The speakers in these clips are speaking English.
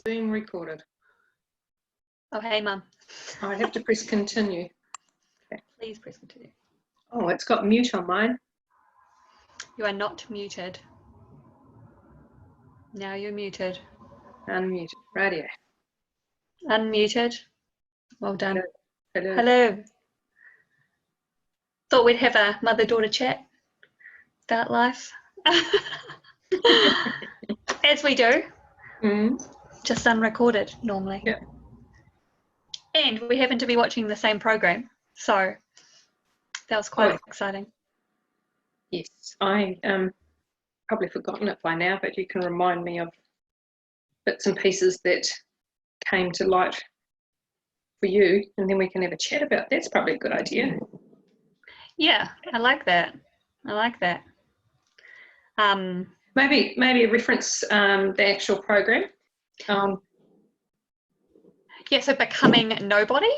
Being recorded. Oh, hey, Mum. I have to press continue. Okay. Please press continue. Oh, it's got mute on mine. You are not muted. Now you're muted. Unmuted. Radio. Unmuted. Well done. Hello. Hello. Thought we'd have a mother-daughter chat about life. As we do. Just unrecorded normally. Yeah. And we happen to be watching the same program, so that was quite exciting. Yes, I probably forgotten it by now, but you can remind me of bits and pieces that came to light for you, and then we can have a chat about. That's probably a good idea. Yeah, I like that. Maybe reference the actual program. Yeah, so Becoming Nobody.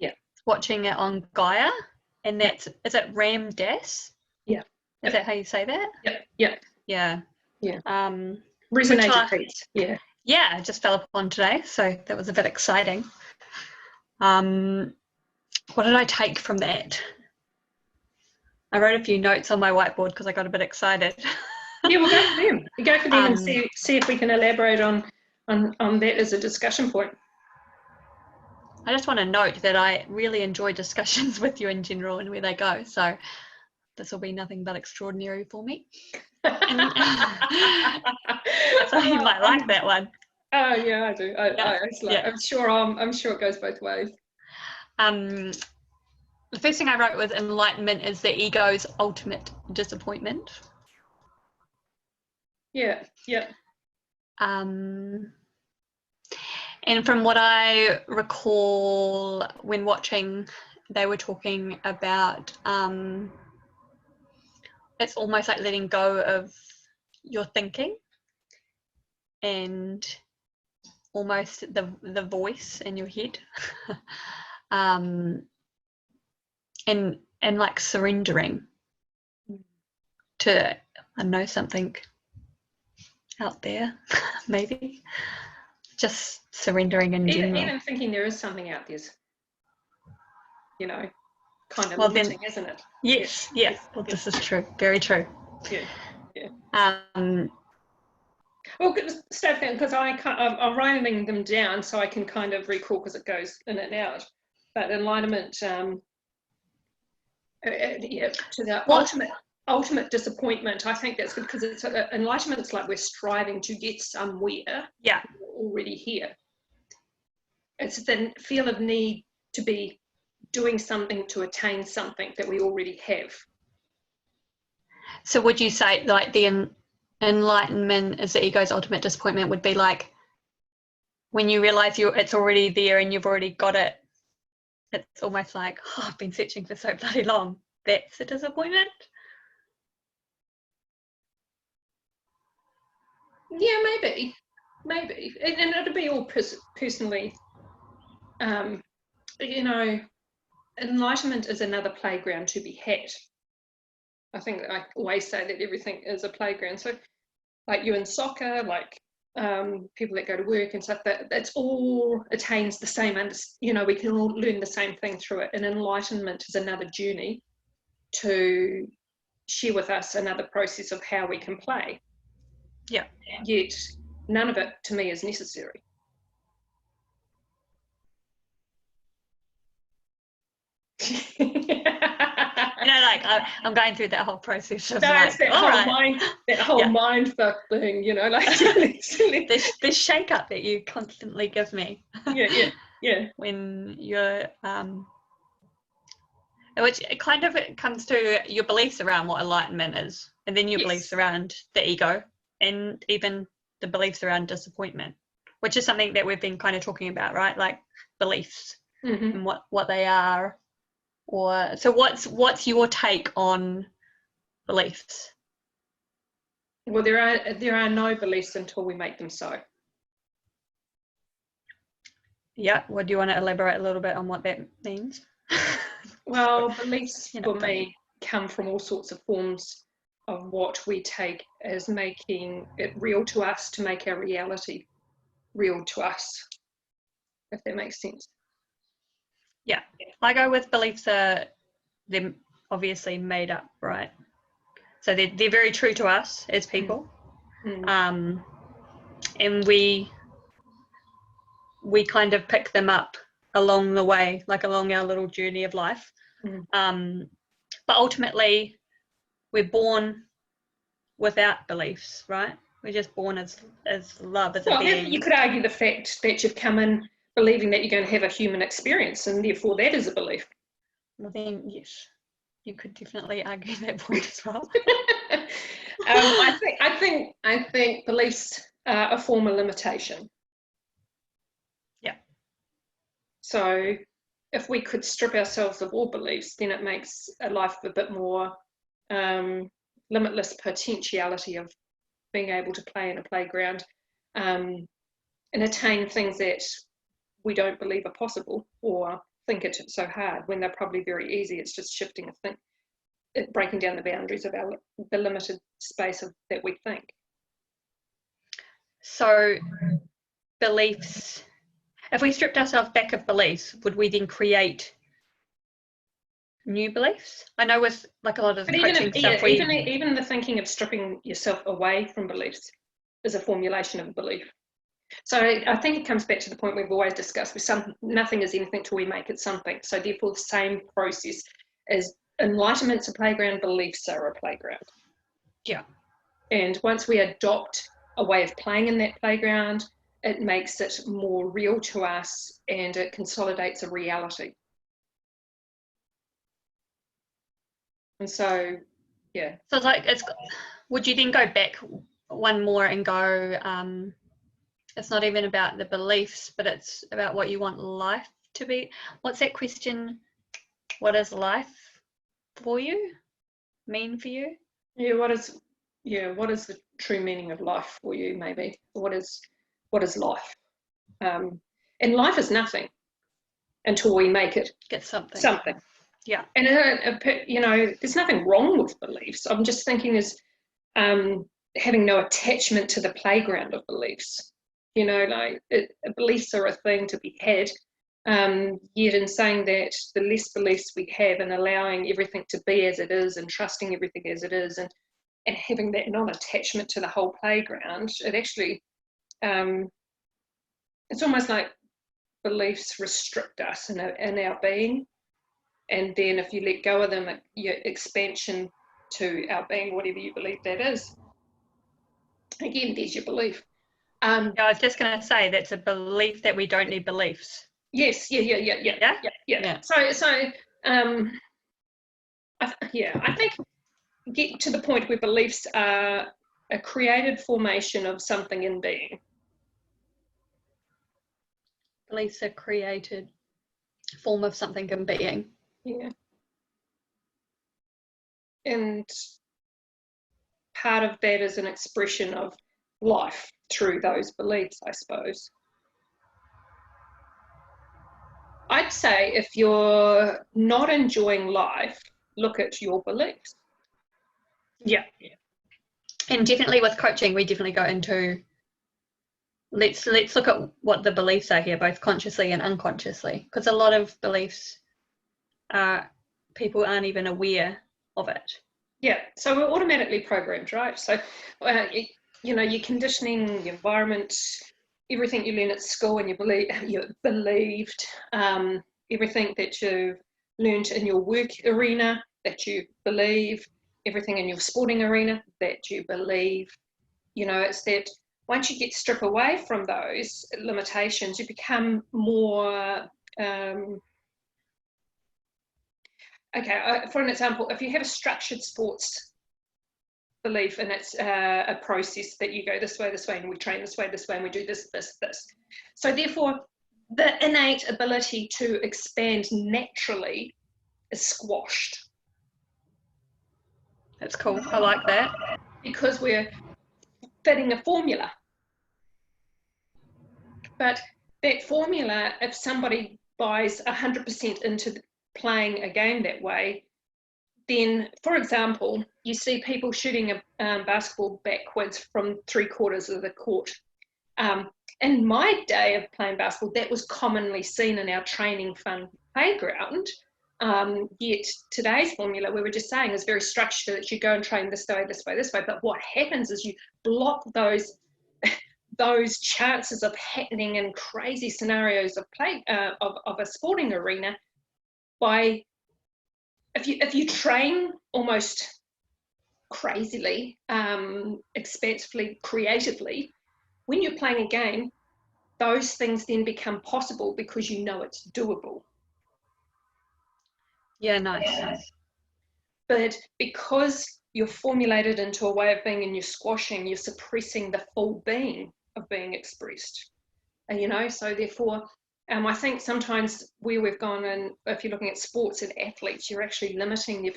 Yeah. Watching it on Gaia, and that's is it Ram Dass? Yeah. Is that how you say that? Yeah. Yeah. Resonated piece. Yeah. Yeah, I just fell upon today, so that was a bit exciting. What did I take from that? I wrote a few notes on my whiteboard because I got a bit excited. Yeah, we'll go for them. Go for them and see if we can elaborate on that as a discussion point. I just want to note that I really enjoy discussions with you in general and where they go. So this will be nothing but extraordinary for me. So you might like that one. Oh yeah, I do. I'm sure it goes both ways. The first thing I wrote was enlightenment is the ego's ultimate disappointment. Yeah. And from what I recall when watching, they were talking about it's almost like letting go of your thinking and almost the voice in your head. And like surrendering to, I know, something out there, maybe. Just surrendering in general. Even thinking there is something out there, kind of limiting, isn't it? Yes. Well, this is true. Very true. Yeah. Well, stay there, because I'm writing them down so I can kind of recall, because it goes in and out. But enlightenment, to the ultimate disappointment, I think that's because it's enlightenment's like we're striving to get somewhere. Yeah. We're already here. It's the feel of need to be doing something to attain something that we already have. So would you say like the enlightenment is the ego's ultimate disappointment would be like when you realize it's already there and you've already got it, it's almost like, oh, I've been searching for so bloody long. That's a disappointment? Yeah, maybe. And it'll be all personally, enlightenment is another playground to be had. I think I always say that everything is a playground. So like you in soccer, like people that go to work and stuff, that's all attains the same, we can all learn the same thing through it. And enlightenment is another journey to share with us another process of how we can play. Yeah. Yet none of it to me is necessary. I'm going through that whole process of it's that whole mind fuck thing, the shake up that you constantly give me. Yeah. When you're which kind of it comes to your beliefs around what enlightenment is, and then your beliefs around the ego, and even the beliefs around disappointment, which is something that we've been kind of talking about, right? Like beliefs and what they are. Or so what's your take on beliefs? Well, there are no beliefs until we make them so. Yeah. Well, do you want to elaborate a little bit on what that means? Well, beliefs for me come from all sorts of forms of what we take as making it real to us to make our reality. real to us, if that makes sense. Yeah, I go with beliefs are they're obviously made up, right? So they're very true to us as people, and we kind of pick them up along the way, like along our little journey of life. But ultimately, we're born without beliefs, right? We're just born as love, as a being. You could argue the fact that you've come in believing that you're going to have a human experience, and therefore that is a belief. Well, then, yes, you could definitely argue that point as well. I think beliefs are a form of limitation. Yeah. So if we could strip ourselves of all beliefs, then it makes a life a bit more limitless potentiality of being able to play in a playground and attain things that we don't believe are possible or think it's so hard when they're probably very easy. It's just shifting a thing, breaking down the boundaries of the limited space of that we think. So beliefs, if we stripped ourselves back of beliefs, would we then create new beliefs? I know with like a lot of the coaching stuff, even the thinking of stripping yourself away from beliefs is a formulation of a belief. So I think it comes back to the point we've always discussed, with nothing is anything till we make it something. So therefore the same process as enlightenment's a playground, beliefs are a playground. Yeah. And once we adopt a way of playing in that playground, it makes it more real to us and it consolidates a reality. And so, yeah. So like, would you then go back one more and go, it's not even about the beliefs, but it's about what you want life to be? What's that question? What is life for you? Mean for you? Yeah, what is the true meaning of life for you, maybe? What is life? And life is nothing until we make it get something. Yeah. And there's nothing wrong with beliefs. I'm just thinking is having no attachment to the playground of beliefs. Beliefs are a thing to be had. Yet in saying that, the less beliefs we have and allowing everything to be as it is and trusting everything as it is and having that non-attachment to the whole playground, it actually, it's almost like beliefs restrict us in our being. And then if you let go of them, your expansion to our being, whatever you believe that is, again, there's your belief. I was just going to say that's a belief that we don't need beliefs. Yes, yeah. So, I think get to the point where beliefs are a created formation of something in being. Beliefs are created form of something in being. Yeah. And part of that is an expression of life through those beliefs, I suppose. I'd say if you're not enjoying life, look at your beliefs. Yeah. And definitely with coaching, we definitely go into let's look at what the beliefs are here, both consciously and unconsciously, because a lot of beliefs people aren't even aware of it. Yeah, so we're automatically programmed, right? So, your conditioning, your environment, everything you learn at school and you believed, everything that you've learned in your work arena that you believe, everything in your sporting arena that you believe. It's that once you get stripped away from those limitations, you become more... for an example, if you have a structured sports belief and it's a process that you go this way, and we train this way, and we do this. So therefore, the innate ability to expand naturally is squashed. That's cool. I like that. Because we're fitting a formula. But that formula, if somebody buys 100% into playing a game that way, then, for example, you see people shooting a basketball backwards from 3/4 of the court. In my day of playing basketball, that was commonly seen in our training fun playground. Yet today's formula, we were just saying, is very structured, that you go and train this way, this way, this way. But what happens is you block those chances of happening in crazy scenarios of play of a sporting arena by if you train almost crazily, expansively, creatively, when you're playing a game, those things then become possible because you know it's doable. Yeah, nice. But because you're formulated into a way of being and you're squashing, you're suppressing the full being of being expressed. And, you know, so therefore, I think sometimes where we've gone, and if you're looking at sports and athletes, you're actually limiting their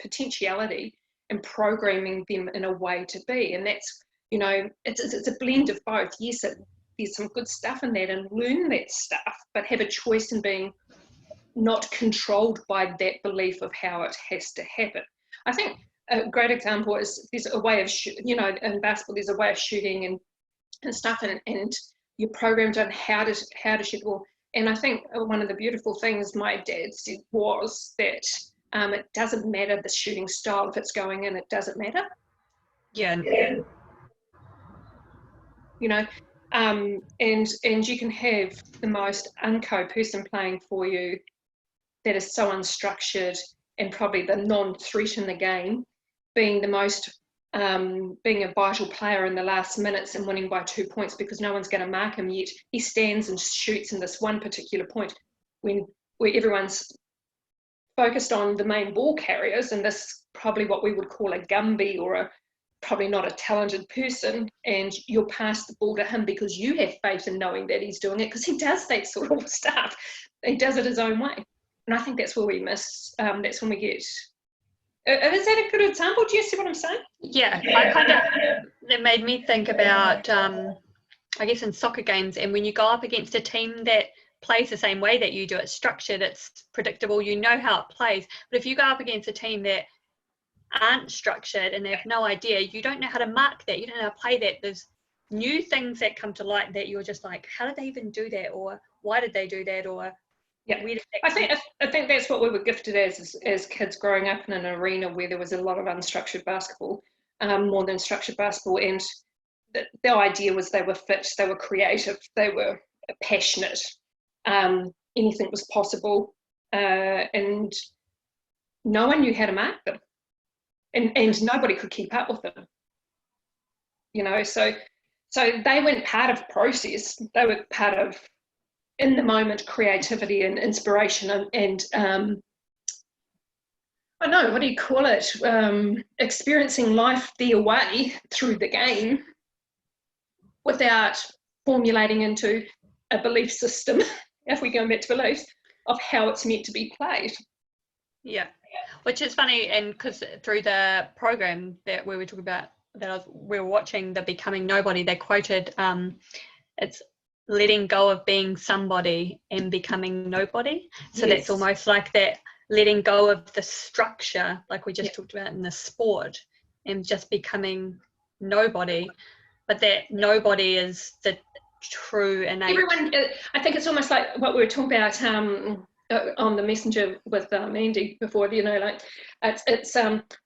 potentiality and programming them in a way to be. And that's, you know, it's a blend of both. Yes, there's some good stuff in that, and learn that stuff, but have a choice in being not controlled by that belief of how it has to happen. I think a great example is there's a way of, you know, in basketball, there's a way of shooting and stuff, and you're programmed on how to shoot the ball. And I think one of the beautiful things my dad said was that it doesn't matter the shooting style, if it's going in, it doesn't matter. Yeah. You know, and you can have the most unco person playing for you that is so unstructured and probably the non-threat in the game, being the most being a vital player in the last minutes and winning by 2 points because no one's going to mark him, yet he stands and shoots in this one particular point where everyone's focused on the main ball carriers, and this probably what we would call a Gumby or probably not a talented person, and you'll pass the ball to him because you have faith in knowing that he's doing it, because he does that sort of stuff. He does it his own way. And I think that's where we miss, that's when we get... Is that a good example? Do you see what I'm saying? Yeah, it made me think about, I guess, in soccer games, and when you go up against a team that plays the same way that you do, it's structured, it's predictable, you know how it plays. But if you go up against a team that aren't structured and they have no idea, you don't know how to mark that, you don't know how to play that. There's new things that come to light that you're just like, how did they even do that? Or why did they do that? Or yeah, I think that's what we were gifted as kids growing up in an arena where there was a lot of unstructured basketball, more than structured basketball, and the idea was they were fit, they were creative, they were passionate, anything was possible, and no one knew how to mark them, and nobody could keep up with them, you know. So they weren't part of process, they were part of in the moment creativity and inspiration and I don't know, what do you call it? Experiencing life their way through the game without formulating into a belief system, if we go back to beliefs, of how it's meant to be played. Yeah, which is funny, and because through the program that we were talking about, we were watching, the Becoming Nobody, they quoted, it's letting go of being somebody and becoming nobody. So yes, that's almost like that, letting go of the structure, like we just talked about in the sport, and just becoming nobody. But that nobody is the true innate. Everyone, I think it's almost like what we were talking about on the messenger with Andy before, you know, like it's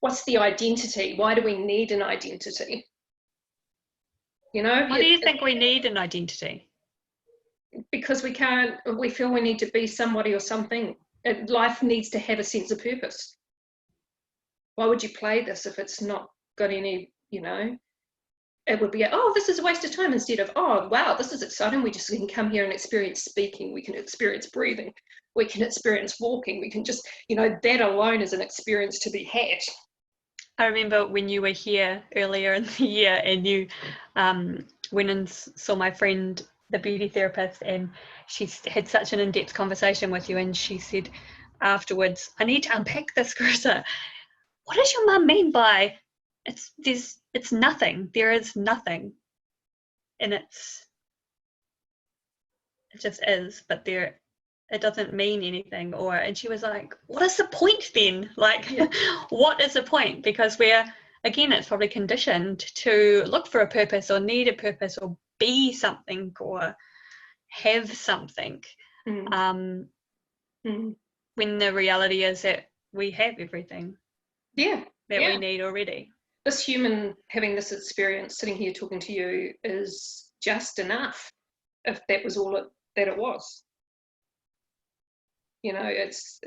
what's the identity? Why do we need an identity? You know? Why do you think we need an identity? Because we feel we need to be somebody or something. Life needs to have a sense of purpose. Why would you play this if it's not got any, you know? It would be, oh, this is a waste of time, instead of, oh, wow, this is exciting. We can come here and experience speaking. We can experience breathing. We can experience walking. We can just, you know, that alone is an experience to be had. I remember when you were here earlier in the year and you went and saw my friend, the beauty therapist, and she had such an in-depth conversation with you, and she said afterwards, I need to unpack this, Carissa. What does your mum mean by it's nothing? There is nothing, and it just is, but it doesn't mean anything. And she was like, what is the point then? Like, what is the point? Because it's probably conditioned to look for a purpose or need a purpose or be something or have something, Mm. when the reality is that we have everything that we need already. This human having this experience, sitting here talking to you, is just enough, if that was all that it was. It's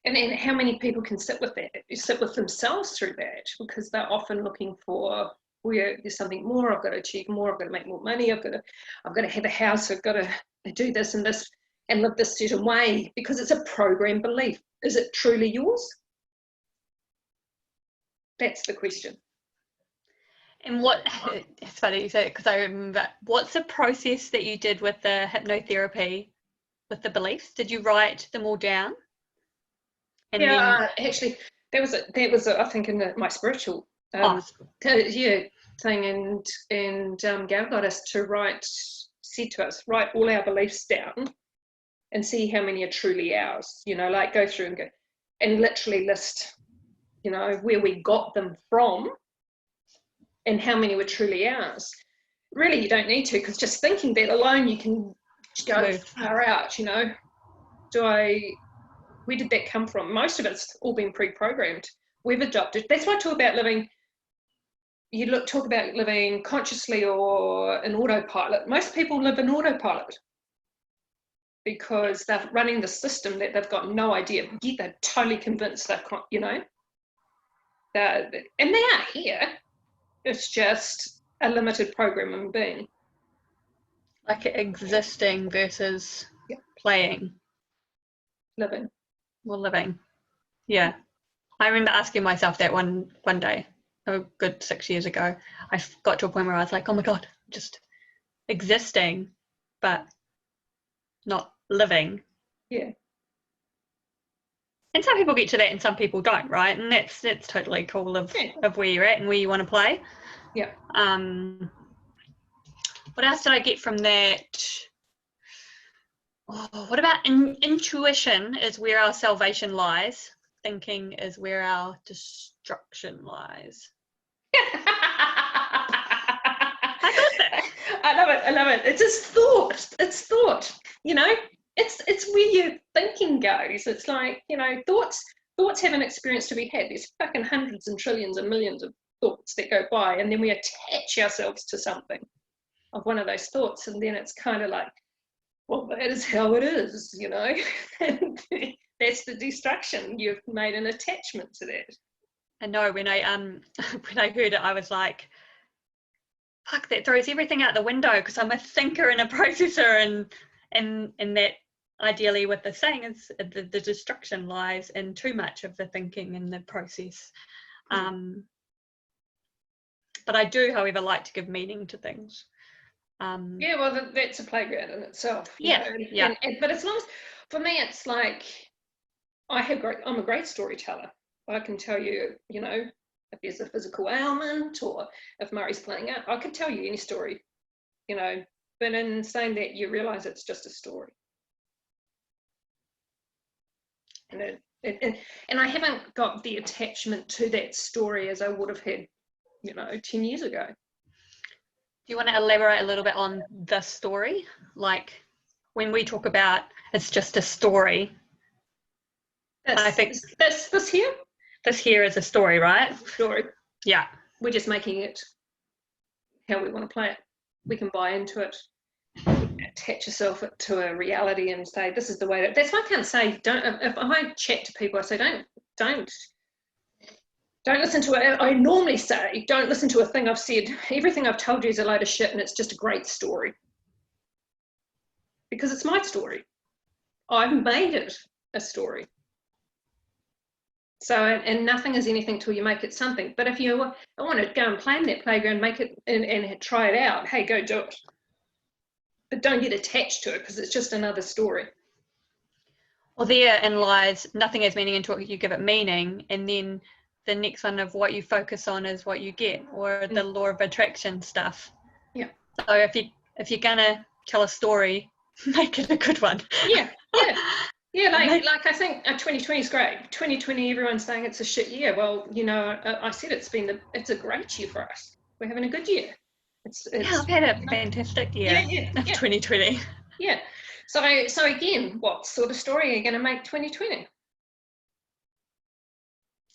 and how many people can sit with that, sit with themselves through that, because they're often looking for, there's something more, I've got to achieve more, I've got to make more money, I've got to have a house, I've got to do this and this and live this certain way, because it's a program belief. Is it truly yours? That's the question. And it's funny you say it, because I remember, what's the process that you did with the hypnotherapy with the beliefs? Did you write them all down? And actually, that was I think in my spiritual thing, and Gail got us to said to us, write all our beliefs down and see how many are truly ours. Like go through and literally list, where we got them from and how many were truly ours. Really, you don't need to, because just thinking that alone, you can go far out. Where did that come from? Most of it's all been pre-programmed. We've adopted. That's why I talk about living. Talk about living consciously or in autopilot. Most people live in autopilot because they're running the system that they've got no idea. Yet they're totally convinced they've got, and they are here. It's just a limited programming being. Like existing versus playing. Living. Well, living. Yeah. I remember asking myself that one day, a good 6 years ago. I got to a point where I was like, oh my God, just existing, but not living. Yeah. And some people get to that and some people don't, right? And that's totally cool of where you're at and where you want to play. Yeah. What else did I get from that? What about intuition is where our salvation lies. Thinking is where our destruction lies. I love it. It's just thought. It's thought. It's where your thinking goes. It's like, thoughts have an experience to be had. There's fucking hundreds and trillions and millions of thoughts that go by, and then we attach ourselves to something of one of those thoughts, and then it's kind of like, well, that is how it is, That's the destruction. You've made an attachment to that. I know, when I heard it, I was like, fuck, that throws everything out the window, because I'm a thinker and a processor, and that ideally what they're saying is the destruction lies in too much of the thinking and the process. But I do, however, like to give meaning to things. Well, that's a playground in itself. But as long as, for me, it's like, I'm a great storyteller. I can tell you, if there's a physical ailment or if Murray's playing out, I could tell you any story, but in saying that, you realise it's just a story. And I haven't got the attachment to that story as I would have had, 10 years ago. Do you want to elaborate a little bit on the story? Like, when we talk about it's just a story, I think this here? This here is a story, right? Story. Yeah. We're just making it how we want to play it. We can buy into it, attach yourself to a reality and say, this is the way that's why I can't say, if I chat to people, I say, don't listen to it. I normally say, don't listen to a thing I've said. Everything I've told you is a load of shit and it's just a great story. Because it's my story. I've made it a story. So, and nothing is anything till you make it something. But if you want to go and play in that playground, make it and try it out, hey, go do it. But don't get attached to it, because it's just another story. Well, therein lies nothing has meaning until you give it meaning, and then the next one of what you focus on is what you get, or the law of attraction stuff. Yeah. So if you're gonna tell a story, make it a good one. Yeah. Like I think 2020 is great. 2020, everyone's saying it's a shit year. Well, I said it's a great year for us. We're having a good year. Yeah, I've had a fantastic year of 2020. Yeah. So again, what sort of story are you going to make 2020?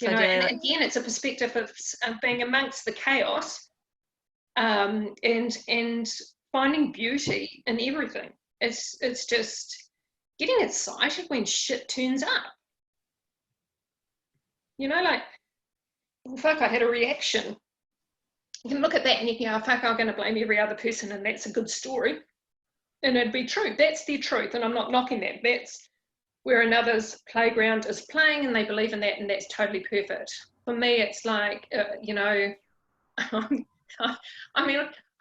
You know, and again, it's a perspective of being amongst the chaos, and finding beauty in everything. It's just getting excited when shit turns up. You know, like, well, fuck, I had a reaction. You can look at that and you can go, fuck, I'm going to blame every other person, and that's a good story. And it'd be true. That's their truth, and I'm not knocking that. That's where another's playground is playing, and they believe in that, and that's totally perfect. For me, it's like, you know, I mean,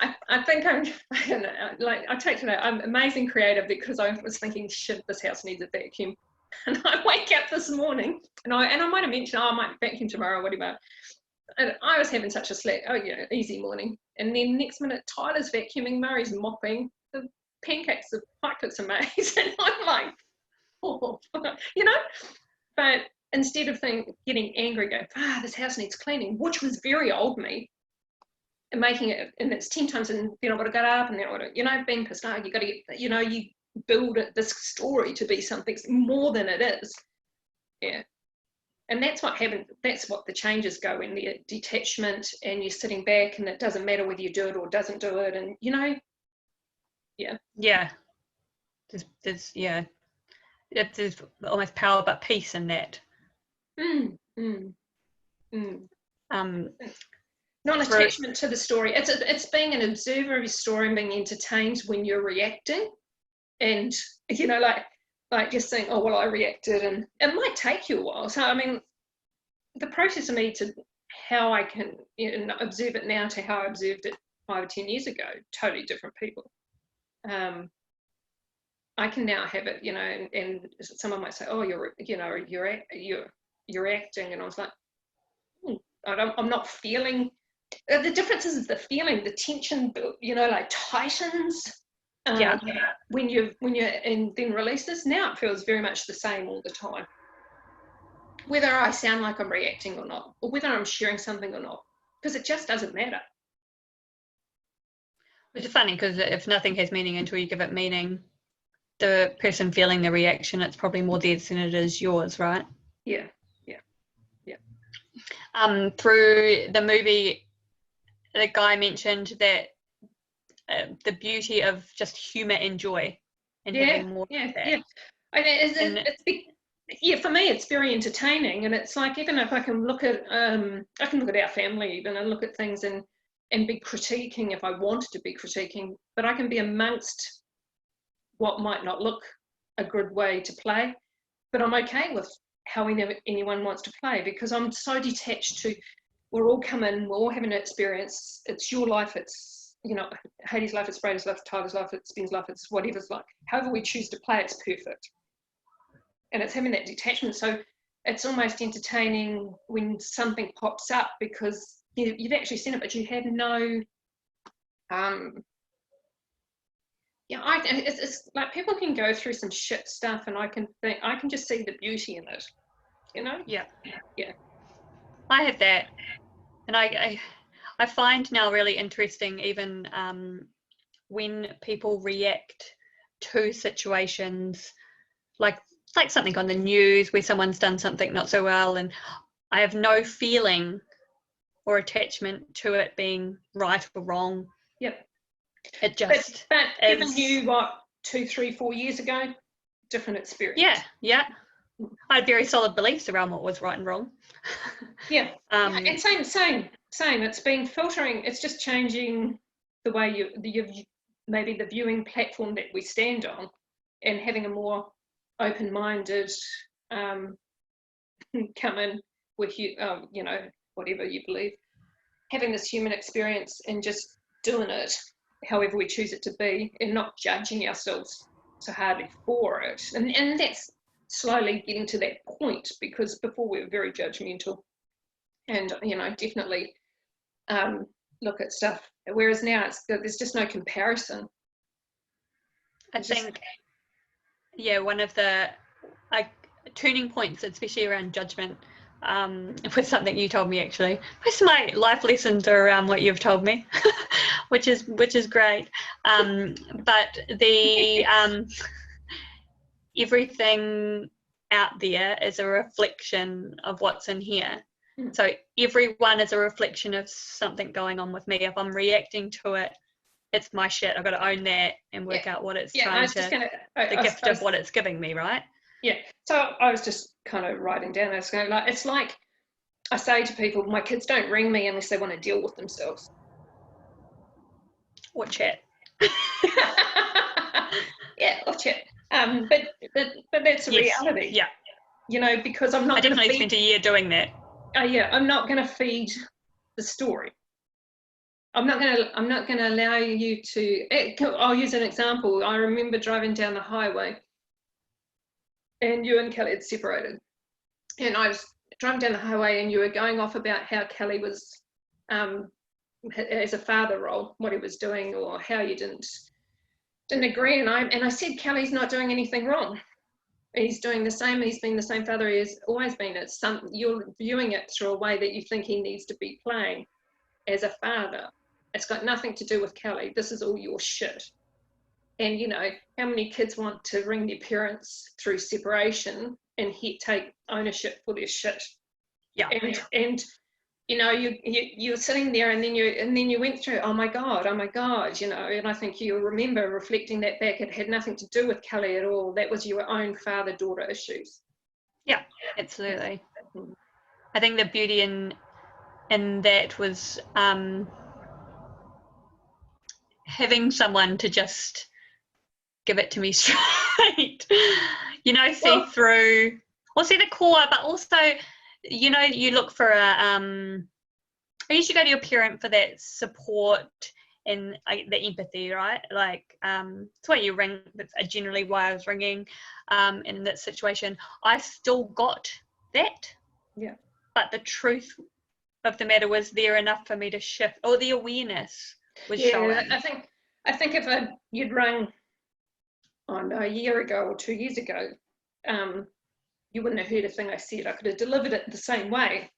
I think I don't know, like, I take to that, I'm amazing creative, because I was thinking, shit, this house needs a vacuum. And I wake up this morning, and I might have mentioned, oh, I might vacuum tomorrow, whatever. And I was having such a slack, easy morning. And then next minute, Tyler's vacuuming, Murray's mopping, the pancakes, the pikelets are made. And I'm like, oh, you know? But instead of getting angry, going, this house needs cleaning, which was very old me, and making it, and it's 10 times, and then I've got to get up, and then I've got to, being pissed off, you got to get, you build this story to be something more than it is. Yeah. And that's what happened. That's what the changes go in, the detachment, and you're sitting back, and it doesn't matter whether you do it or doesn't do it. And, yeah. Yeah. There's almost power but peace in that. Non-attachment to the story. It's being an observer of your story and being entertained when you're reacting. And, like just saying, oh, well, I reacted, and it might take you a while. So, I mean, the process of me to how I can observe it now to how I observed it 5 or 10 years ago, totally different people. I can now have it, and someone might say, oh, you're acting, and I was like, I'm not feeling. The difference is the feeling, the tension, like tightens. When you're and then releases. Now it feels very much the same all the time, whether I sound like I'm reacting or not, or whether I'm sharing something or not, because it just doesn't matter. Which is funny, because if nothing has meaning until you give it meaning, the person feeling the reaction, it's probably more theirs than it is yours, right? Yeah. Through the movie, the guy mentioned that the beauty of just humor and joy, and having more of that. For me, it's very entertaining, and it's like, even if I can look at our family, even, and look at things and be critiquing if I wanted to be critiquing, but I can be amongst what might not look a good way to play, but I'm okay with how anyone wants to play, because I'm so detached to, we're all coming, we're all having an experience. It's your life, it's, Heidi's life, it's Brady's life, Tyler's life, it's Ben's life, it's whatever's life. However we choose to play, it's perfect. And it's having that detachment. So it's almost entertaining when something pops up, because you've actually seen it, but you have no, it's like, people can go through some shit stuff, and I can just see the beauty in it, Yeah. I have that, and I find now really interesting, even when people react to situations, like something on the news where someone's done something not so well, and I have no feeling or attachment to it being right or wrong. Yep. It just but given you 2, 3, 4 years ago, different experience. Yeah. I had very solid beliefs around what was right and wrong. And same. It's been filtering. It's just changing the way you maybe the viewing platform that we stand on, and having a more open-minded come in with you, whatever you believe, having this human experience and just doing it however we choose it to be, and not judging ourselves so hardly for it. And that's slowly getting to that point, because before we were very judgmental, and definitely look at stuff, whereas now there's just no comparison. I think one of the turning points, especially around judgment, with something you told me actually. Most of my life lessons are around what you've told me, which is great. But the everything out there is a reflection of what's in here. So everyone is a reflection of something going on with me. If I'm reacting to it, it's my shit. I've got to own that and work out what it's trying to, the gift of what it's giving me, right? Yeah. So I was just kind of writing down, I was going like, it's like I say to people, my kids don't ring me unless they want to deal with themselves. Or chat. Yeah, or chat. But that's a reality. Yeah. You know, because I'm not. I definitely spent a year doing that. Yeah, I'm not going to feed the story. I'm not going to allow you to. I'll use an example. I remember driving down the highway, and you and Kelly had separated, and I was driving down the highway, and you were going off about how Kelly was, as a father role, what he was doing, or how you didn't agree. And I said, Kelly's not doing anything wrong. He's doing the same. He's been the same father he has always been. It's you're viewing it through a way that you think he needs to be playing as a father. It's got nothing to do with Kelly. This is all your shit. And you know, how many kids want to ring their parents through separation and take ownership for their shit? Yeah. And you know, you're sitting there, and then you went through, oh my god, you know, and I think you'll remember reflecting that back. It had nothing to do with Kelly at all. That was your own father-daughter issues. Yeah, absolutely. I think the beauty in that was having someone to just give it to me straight. You know, see the core, but also, you know, you look for I usually go to your parent for that support and the empathy, right? Like, it's why you ring. That's generally why I was ringing in that situation. I still got that. Yeah. But the truth of the matter was there enough for me to shift, or the awareness was showing. I think if you'd rung on a year ago or 2 years ago, you wouldn't have heard a thing I said. I could have delivered it the same way,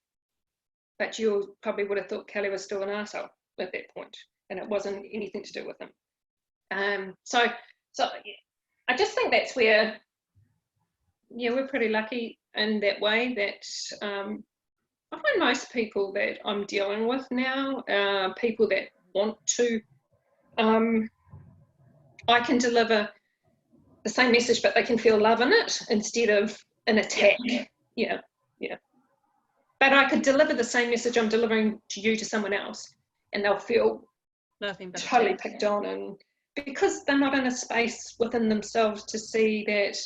but you probably would have thought Kelly was still an arsehole at that point, and it wasn't anything to do with him. So I just think that's where, yeah, we're pretty lucky in that way that I find most people that I'm dealing with now, people that want to, I can deliver the same message, but they can feel love in it instead of an attack. Yeah. But I could deliver the same message I'm delivering to you to someone else, and they'll feel nothing but totally picked on, and because they're not in a space within themselves to see that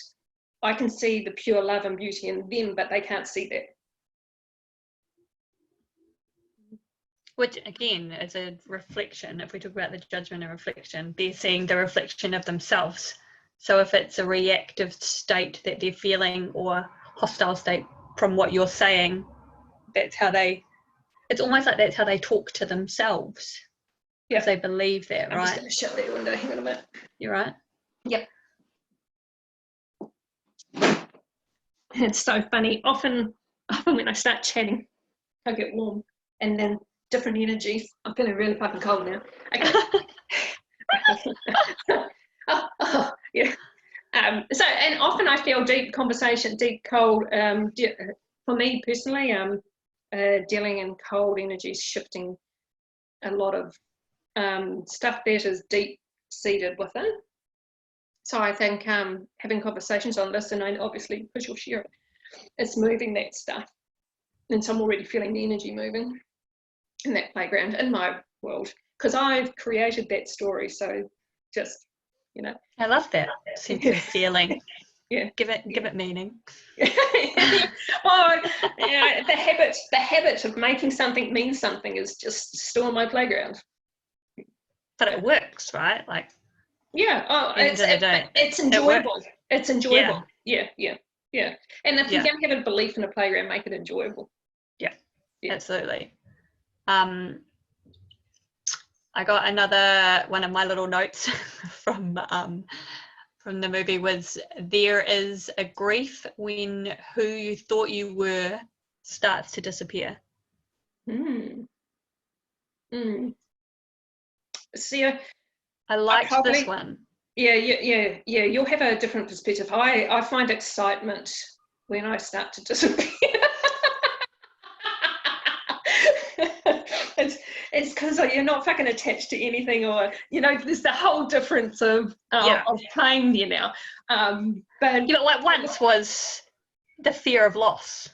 I can see the pure love and beauty in them, but they can't see that. Which again is a reflection. If we talk about the judgment and reflection, they're seeing the reflection of themselves. So if it's a reactive state that they're feeling, or hostile state from what you're saying, it's almost like that's how they talk to themselves. Because they believe that, right? I'm just going to shut that window. Hang on a minute. You're right. Yep. It's so funny. Often when I start chatting, I get warm, and then different energies. I'm feeling really fucking cold now. Okay. Yeah. So, and often I feel deep conversation, deep cold. For me personally, dealing in cold energies, shifting a lot of stuff that is deep seated within. So I think having conversations on this, and I obviously because you'll share it, it's moving that stuff, and so I'm already feeling the energy moving in that playground in my world, because I've created that story. So just, you know, I love that sense of feeling. Yeah, give it meaning. Well, you know, the habit of making something mean something is just still in my playground. But it works, right? Like, yeah. Oh, it's enjoyable. It's enjoyable. Yeah. And if you don't have a belief in a playground, make it enjoyable. Yeah. Absolutely. I got another one of my little notes from the movie was, there is a grief when who you thought you were starts to disappear. See, I liked this one. Yeah. You'll have a different perspective. I find excitement when I start to disappear. It's because you're not fucking attached to anything, or there's the whole difference of playing there now. But what once was the fear of loss.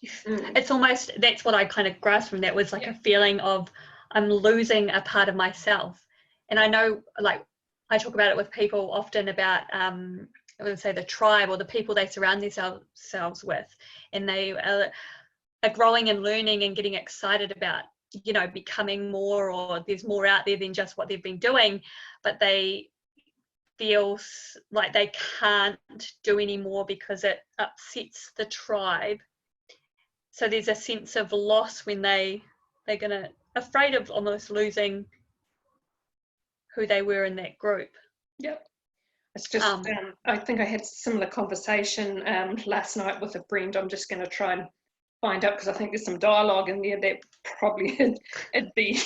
It's almost, that's what I kind of grasped from that, was like a feeling of I'm losing a part of myself. And I know, like, I talk about it with people often about I would say the tribe or the people they surround themselves with, and they are growing and learning and getting excited about becoming more, or there's more out there than just what they've been doing, but they feel like they can't do any more because it upsets the tribe. So there's a sense of loss when they're afraid of almost losing who they were in that group. Yep. It's just I think I had a similar conversation last night with a friend. I'm just going to try and find out, because I think there's some dialogue in there that probably it'd be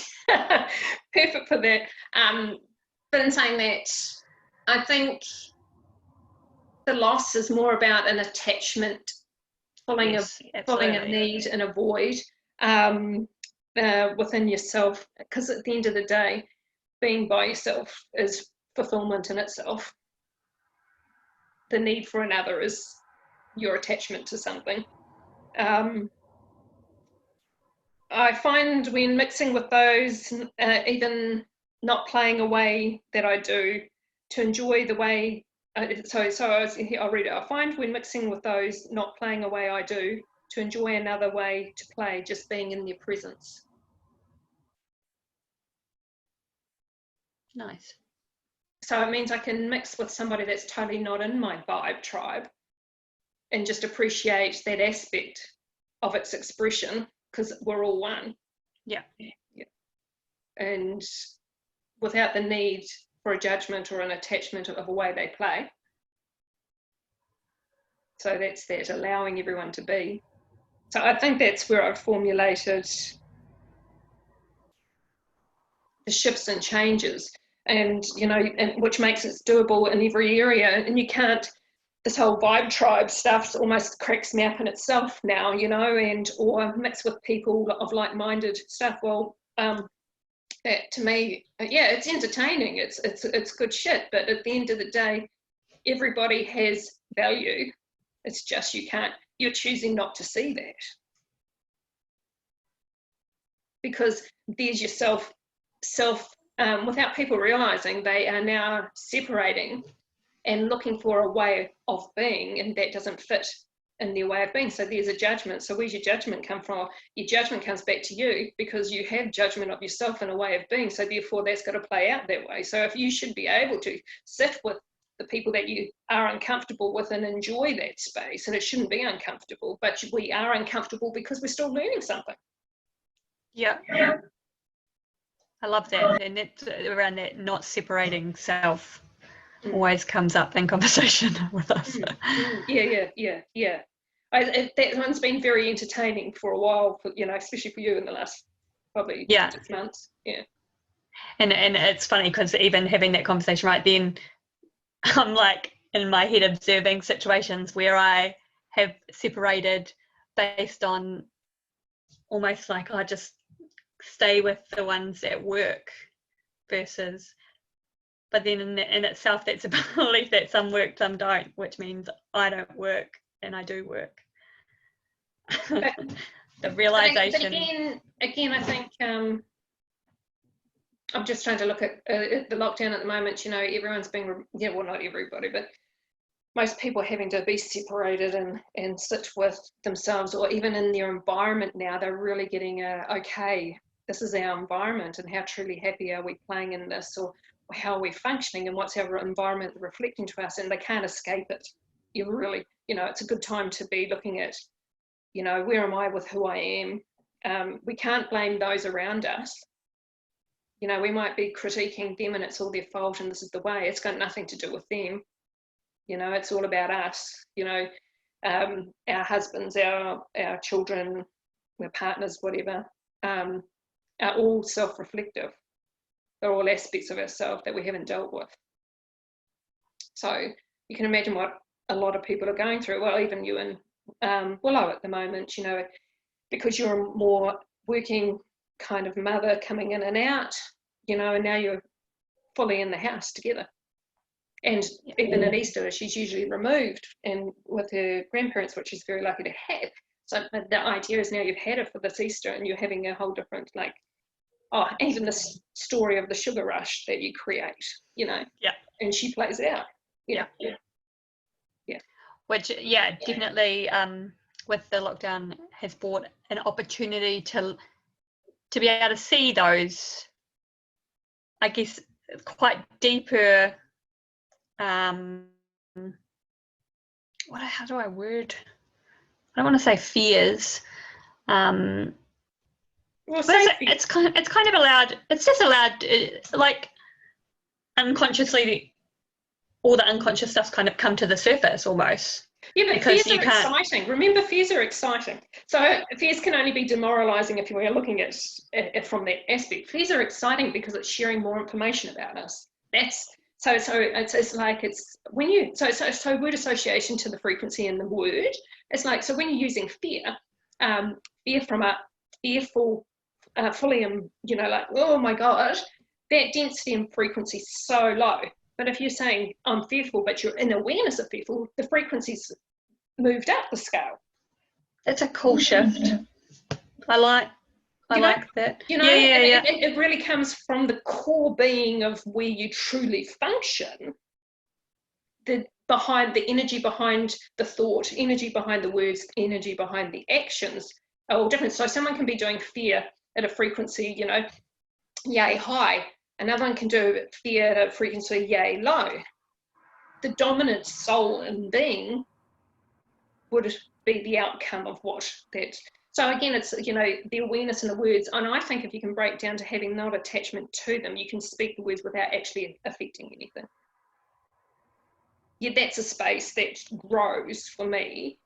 perfect for that. But in saying that, I think the loss is more about an attachment, filling a need and a void within yourself, because at the end of the day, being by yourself is fulfillment in itself. The need for another is your attachment to something. I find when mixing with those, even not playing a way that I do, to enjoy the way, I'll read it. I find when mixing with those, not playing a way I do, to enjoy another way to play, just being in their presence. Nice. So it means I can mix with somebody that's totally not in my vibe tribe, and just appreciate that aspect of its expression, because we're all one. Yeah. And without the need for a judgment or an attachment of a way they play. So that's that, allowing everyone to be. So I think that's where I've formulated the shifts and changes, and which makes it doable in every area. And you can't, this whole vibe tribe stuff almost cracks me up in itself now, or mix with people of like-minded stuff. Well, that to me, it's entertaining, it's good shit, but at the end of the day, everybody has value. It's just you're choosing not to see that, because there's yourself without people realizing, they are now separating and looking for a way of being, and that doesn't fit in their way of being. So there's a judgment. So where's your judgment come from? Your judgment comes back to you, because you have judgment of yourself and a way of being. So therefore that's got to play out that way. So if you should be able to sit with the people that you are uncomfortable with and enjoy that space, and it shouldn't be uncomfortable, but we are uncomfortable because we're still learning something. Yeah. I love that. And it's around that not separating self always comes up in conversation with us. Yeah. That one's been very entertaining for a while, especially for you in the last probably 6 months. Yeah. And it's funny, because even having that conversation right then, I'm like in my head observing situations where I have separated based on almost like I just stay with the ones at work versus, but then in itself that's a belief that some work, some don't, which means I don't work and I do work. The realization. But again, I think I'm just trying to look at the lockdown at the moment. Everyone's being, well, not everybody, but most people are having to be separated and sit with themselves, or even in their environment now. They're really getting okay, this is our environment, and how truly happy are we playing in this, or how are we functioning, and what's our environment reflecting to us, and they can't escape it. You really, it's a good time to be looking at, where am I with who I am? We can't blame those around us. We might be critiquing them and it's all their fault and this is the way. It's got nothing to do with them. It's all about us. our husbands, our children, our partners, whatever, are all self-reflective. They're all aspects of ourselves that we haven't dealt with. So you can imagine what a lot of people are going through. Well, even you and Willow at the moment, you know, because you're a more working kind of mother coming in and out, you know, and now you're fully in the house together. And even at Easter, she's usually removed and with her grandparents, which she's very lucky to have. So the idea is now you've had her for this Easter and you're having a whole different, like, even the story of the sugar rush that you create, you know. Yeah. And she plays it out. Yeah. Which, definitely with the lockdown has brought an opportunity to be able to see those, I guess, quite deeper, how do I word? I don't want to say fears. Well, it's kind of allowed. It's just allowed, like, unconsciously, all the unconscious stuff's kind of come to the surface almost. Yeah, but fears are exciting. Remember, fears are exciting. So fears can only be demoralizing if we're looking at it from that aspect. Fears are exciting because it's sharing more information about us. So it's like it's when you so word association to the frequency in the word. It's like, so when you're using fear from a fearful, fully, you know, like, oh my God, that density and frequency is so low. But if you're saying I'm fearful, but you're in awareness of fearful, the frequency's moved up the scale. That's a cool shift. I like that. You know, it really comes from the core being of where you truly function. Behind the energy behind the thought, energy behind the words, energy behind the actions are all different. So someone can be doing fear at a frequency, you know, yay high. Another one can do fear at a frequency yay low. The dominant soul and being would be the outcome of what that. So again, it's, you know, the awareness in the words. And I think if you can break down to having not attachment to them, you can speak the words without actually affecting anything. Yeah, that's a space that grows for me.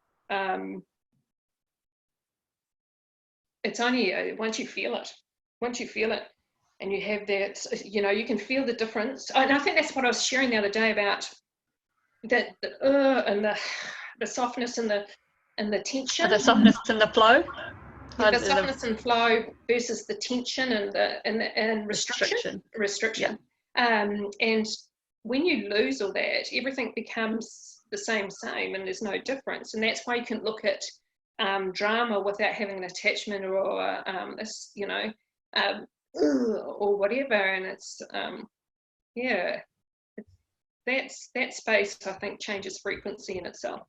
It's only once you feel it. And you have that, you know, you can feel the difference. And I think that's what I was sharing the other day about that, and the softness and the tension. The softness and the flow. The softness and flow versus the tension and restriction. Yeah. And when you lose all that, everything becomes the same, and there's no difference. And that's why you can look at drama without having an attachment or this, you know. Or whatever, and it's that space, I think, changes frequency in itself.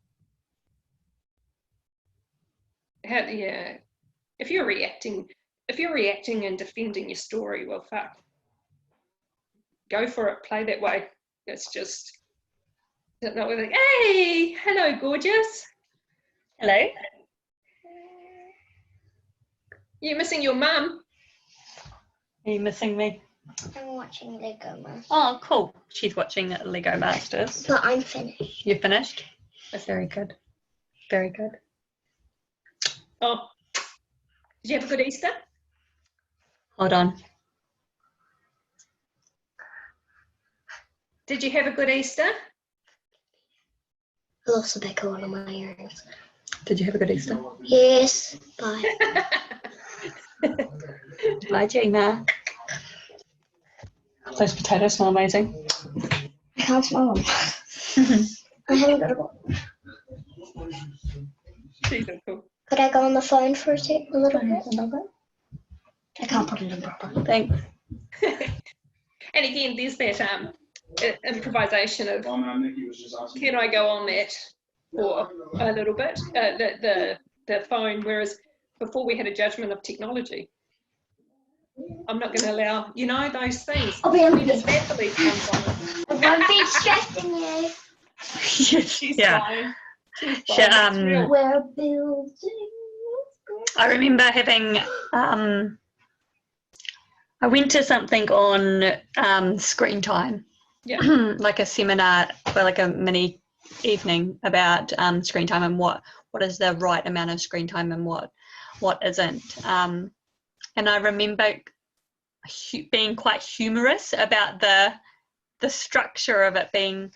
If you're reacting and defending your story, well, fuck, go for it, play that way. It's just not like, hey, hello, gorgeous. Hello. You're missing your mum. Are you missing me? I'm watching Lego Masters. Oh, cool. She's watching Lego Masters. But I'm finished. You're finished? That's very good. Very good. Oh, did you have a good Easter? Hold on. Did you have a good Easter? I lost a big one of my earrings. Did you have a good Easter? Yes. Bye. Bye, Gina. Those potatoes smell amazing. I can't smell them. I haven't got a bowl. Could I go on the phone for a little bit? I can't put it in proper. Thanks. And again, there's that improvisation of, can I go on that for a little bit? The phone, whereas before we had a judgment of technology. I'm not going to allow, you know, those things. I'll be on this bad belief comes on. I won't be stressing you. She's fine. We're building. I remember having, I went to something on screen time, yeah. like a seminar, or like a mini evening about screen time and what is the right amount of screen time and what isn't. And I remember being quite humorous about the structure of it being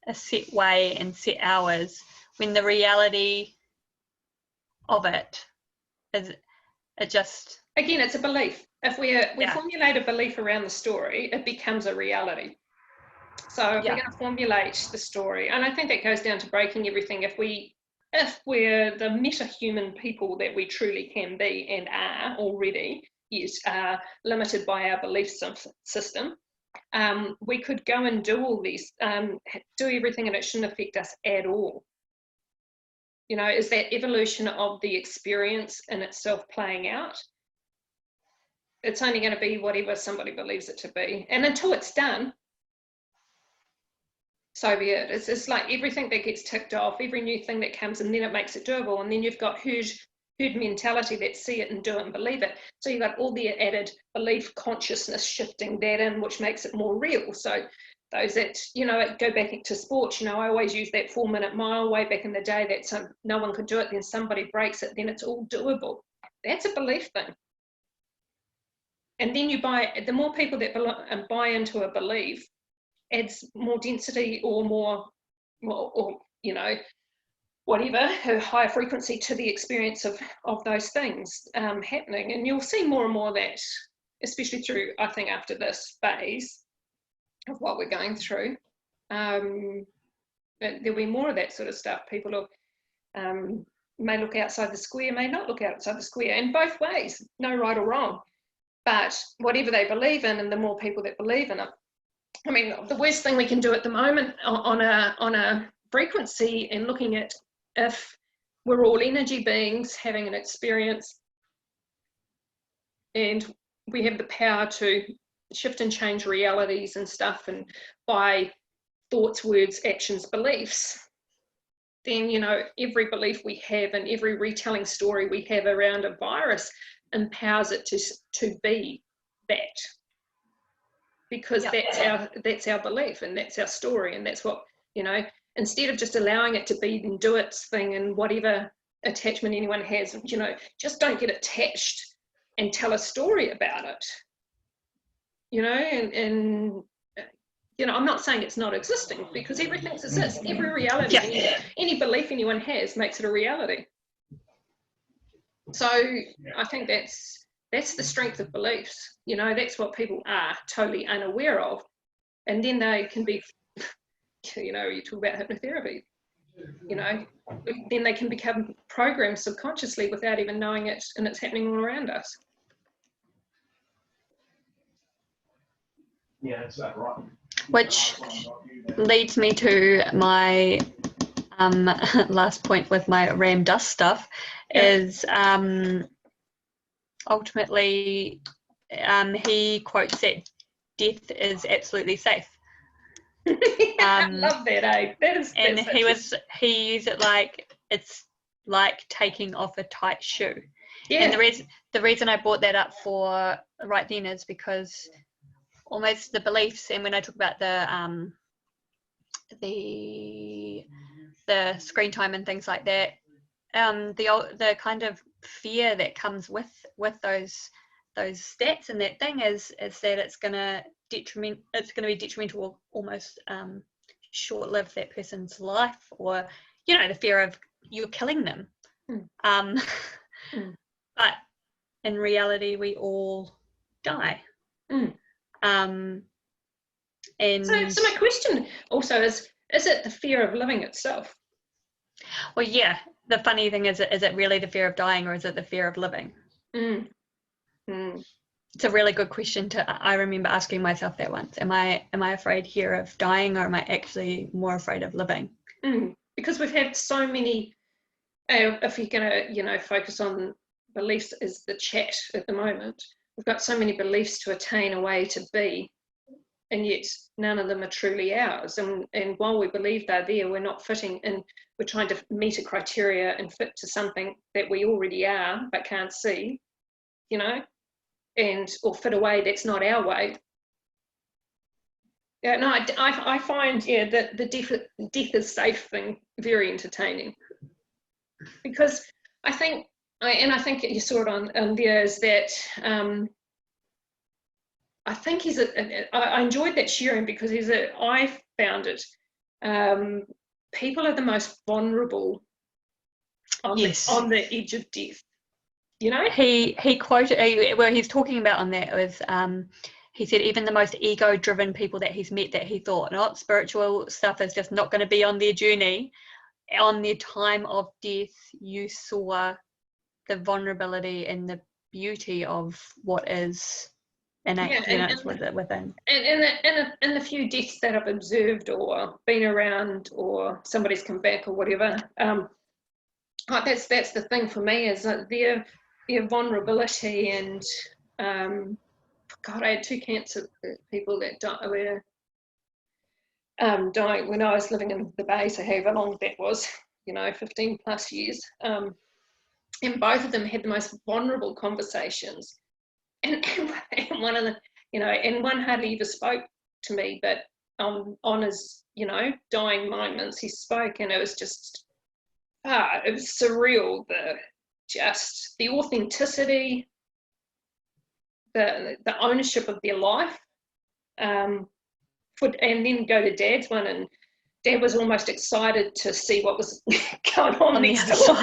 a set way and set hours, when the reality of it is it just, again, it's a belief. If we formulate a belief around the story, it becomes a reality. So if we're going to formulate the story, and I think that goes down to breaking everything. If we're the meta-human people that we truly can be and are already, yes, are limited by our belief system, we could go and do all these, do everything, and it shouldn't affect us at all. You know, is that evolution of the experience in itself playing out? It's only going to be whatever somebody believes it to be. And until it's done, so be it. It's like everything that gets ticked off, every new thing that comes, and then it makes it doable. And then you've got herd mentality that see it and do it and believe it. So you've got all the added belief consciousness shifting that in, which makes it more real. So those that, you know, go back to sports, you know, I always use that 4-minute mile way back in the day that no one could do it, then somebody breaks it, then it's all doable. That's a belief thing. And then the more people that buy into a belief, adds more density or more, or you know, whatever, a higher frequency to the experience of those things happening. And you'll see more and more of that, especially through, I think, after this phase of what we're going through. There'll be more of that sort of stuff. People may look outside the square, may not look outside the square, and both ways, no right or wrong. But whatever they believe in, and the more people that believe in it, I mean, the worst thing we can do at the moment on a frequency, and looking at if we're all energy beings having an experience, and we have the power to shift and change realities and stuff, and by thoughts, words, actions, beliefs, then, you know, every belief we have and every retelling story we have around a virus empowers it to be that. Because that's our belief, and that's our story, and that's what, you know, instead of just allowing it to be and do its thing, and whatever attachment anyone has, you know, just don't get attached and tell a story about it, you know. And you know, I'm not saying it's not existing, because everything exists, every reality, any belief anyone has makes it a reality. So I think that's the strength of beliefs, you know. That's what people are totally unaware of, and then they can be, you know, you talk about hypnotherapy, you know, then they can become programmed subconsciously without even knowing it, and it's happening all around us. Yeah, that's right. which leads me to my last point with my Ram Dust stuff, is ultimately he quotes that death is absolutely safe. I love that, eh? And he used it like it's like taking off a tight shoe. Yeah. And the reason I brought that up for right then is because almost the beliefs, and when I talk about the screen time and things like that, the kind of fear that comes with those stats and that thing is that it's going to be detrimental, or almost short-live that person's life, or, you know, the fear of you're killing them. But in reality we all die. And so my question also is it the fear of living itself? Well, yeah, the funny thing is it really the fear of dying, or is it the fear of living? It's a really good question I remember asking myself that once. Am I afraid here of dying, or am I actually more afraid of living? Because we've had so many, if you're going to, you know, focus on beliefs as the chat at the moment, we've got so many beliefs to attain a way to be, and yet none of them are truly ours. And while we believe they're there, we're not fitting in. We're trying to meet a criteria and fit to something that we already are but can't see, you know, or fit a way that's not our way. Yeah, no, I find, that the death is safe thing very entertaining, because I think, I think you saw it on there, is that I think I enjoyed that sharing, because I found it, people are the most vulnerable on the edge of death, you know? He quoted, where he's talking about on that was, he said even the most ego-driven people that he's met, that he thought not spiritual stuff is just not going to be on their journey, on their time of death, you saw the vulnerability and the beauty of what is innate, within. And in the few deaths that I've observed or been around, or somebody's come back or whatever, that's the thing for me, is that their vulnerability. And God, I had 2 cancer people that were dying when I was living in the Bay, so however long that was, 15 plus years, and both of them had the most vulnerable conversations, and one of the, and one hardly ever spoke to me, but on his, dying moments he spoke, and it was just, it was surreal, the authenticity, the ownership of their life, and then go to Dad's one, and Dad was almost excited to see what was going on next door.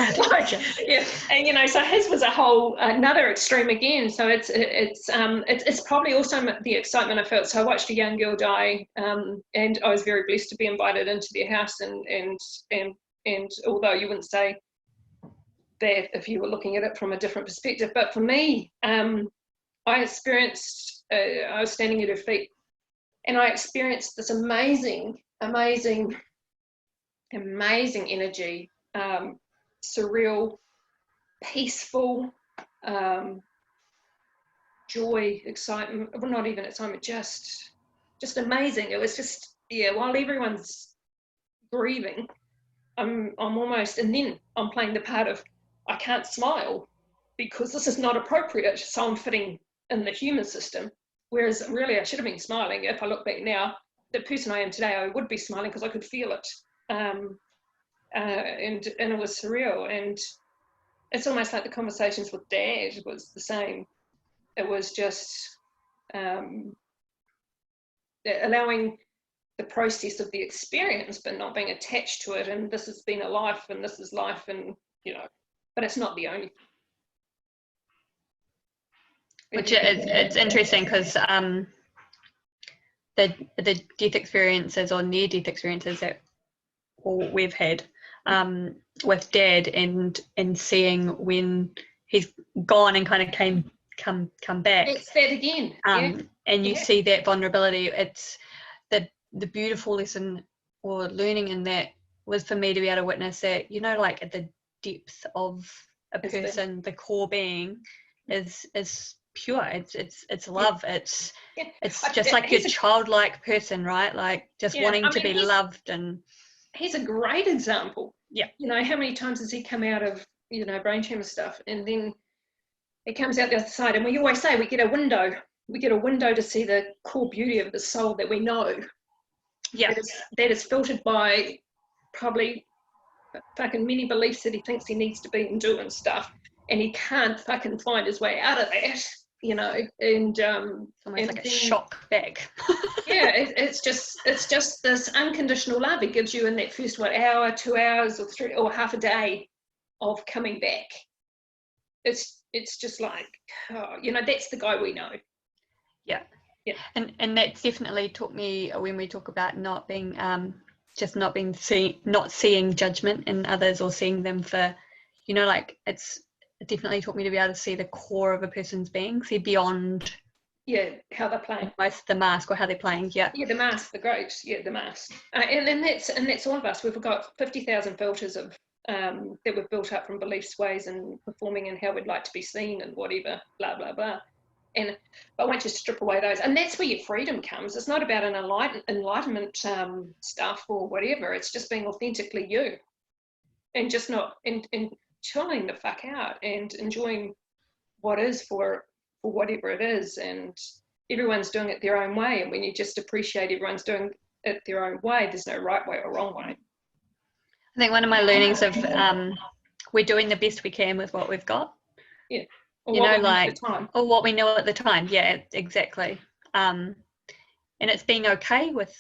Yeah, and so his was a whole another extreme again. So it's probably also the excitement I felt. So I watched a young girl die, and I was very blessed to be invited into their house, and although you wouldn't say that if you were looking at it from a different perspective, but for me, I experienced. I was standing at her feet, and I experienced this amazing energy, surreal, peaceful, joy, excitement. Well, not even excitement, just amazing. It was just, while everyone's grieving, I'm almost, and then I'm playing the part of, I can't smile because this is not appropriate, so I'm fitting in the human system. Whereas really I should have been smiling. If I look back now, the person I am today, I would be smiling because I could feel it. And it was surreal. And it's almost like the conversations with Dad was the same. It was just allowing the process of the experience, but not being attached to it. And this has been a life, and this is life, and but it's not the only thing. Which it's interesting, because the death experiences or near death experiences that we've had with Dad, and seeing when he's gone and kind of come back. It's that again. And you see that vulnerability. It's the beautiful lesson or learning in that was for me to be able to witness that, like at the depth of a person, the core being is pure. It's love. It's just like your childlike person, right? Like just wanting to be loved. And he's a great example. How many times has he come out of brain tumor stuff, and then he comes out the other side, and we always say we get a window to see the core beauty of the soul that we know, that is filtered by probably fucking many beliefs that he thinks he needs to be and doing stuff, and he can't fucking find his way out of that, and almost like a shock back. It's just this unconditional love he gives you in that first hour, 2 hours, or 3 or half a day of coming back. It's just like, that's the guy we know. And that's definitely taught me, when we talk about not being not seeing judgment in others, or seeing them for, like it's definitely taught me to be able to see the core of a person's being, see beyond how they're playing, almost the mask, or how they're playing. The mask, the great, the mask, and that's all of us. We've got 50,000 filters of that we've built up from beliefs, ways, and performing, and how we'd like to be seen, and whatever, blah blah blah. But once you strip away those, and that's where your freedom comes. It's not about an enlightenment stuff or whatever. It's just being authentically you, and just not and chilling the fuck out and enjoying what is for whatever it is, and everyone's doing it their own way, and when you just appreciate everyone's doing it their own way, there's no right way or wrong way. I think one of my learnings of we're doing the best we can with what we've got. Yeah. Or you what know, we knew at like, the time. or what we know at the time. Yeah, exactly. And it's being okay with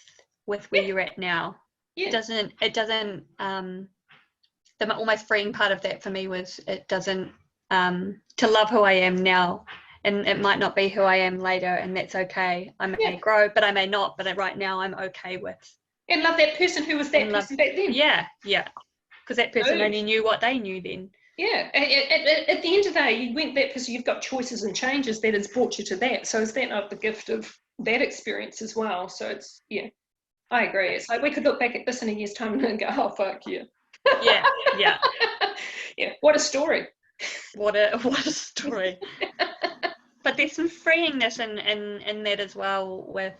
where you're at now. Yeah. It doesn't the almost freeing part of that for me was it doesn't to love who I am now, and it might not be who I am later, and that's okay. I may grow, but I may not, but right now I'm okay with. And love that person who was that person back then. Yeah, because that person only knew what they knew then. Yeah, at the end of the day, you went that because you've got choices and changes that has brought you to that. So is that not the gift of that experience as well? So it's, yeah, I agree. It's like we could look back at this in a year's time and go, oh, fuck yeah. Yeah. Yeah, what a story. What a story. But there's some freeingness in that as well with,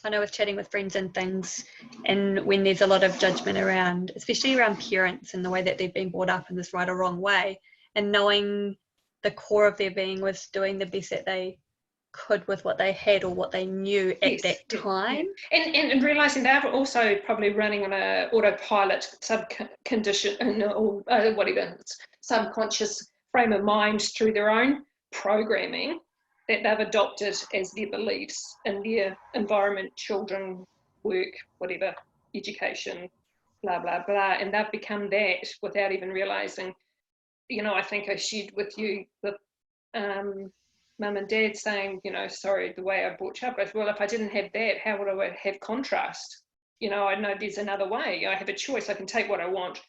I know with chatting with friends and things, and when there's a lot of judgment around, especially around parents and the way that they've been brought up in this right or wrong way, and knowing the core of their being was doing the best that they could with what they had or what they knew at that time. Yeah. And realising they were also probably running on a autopilot condition or whatever, subconscious frame of mind through their own programming that they've adopted as their beliefs in their environment, children, work, whatever, education, blah, blah, blah. And they've become that without even realising. You know, I think I shared with you the mum and dad saying, you know, sorry, the way I brought you up. Well, if I didn't have that, how would I have contrast? You know, I know there's another way. I have a choice. I can take what I want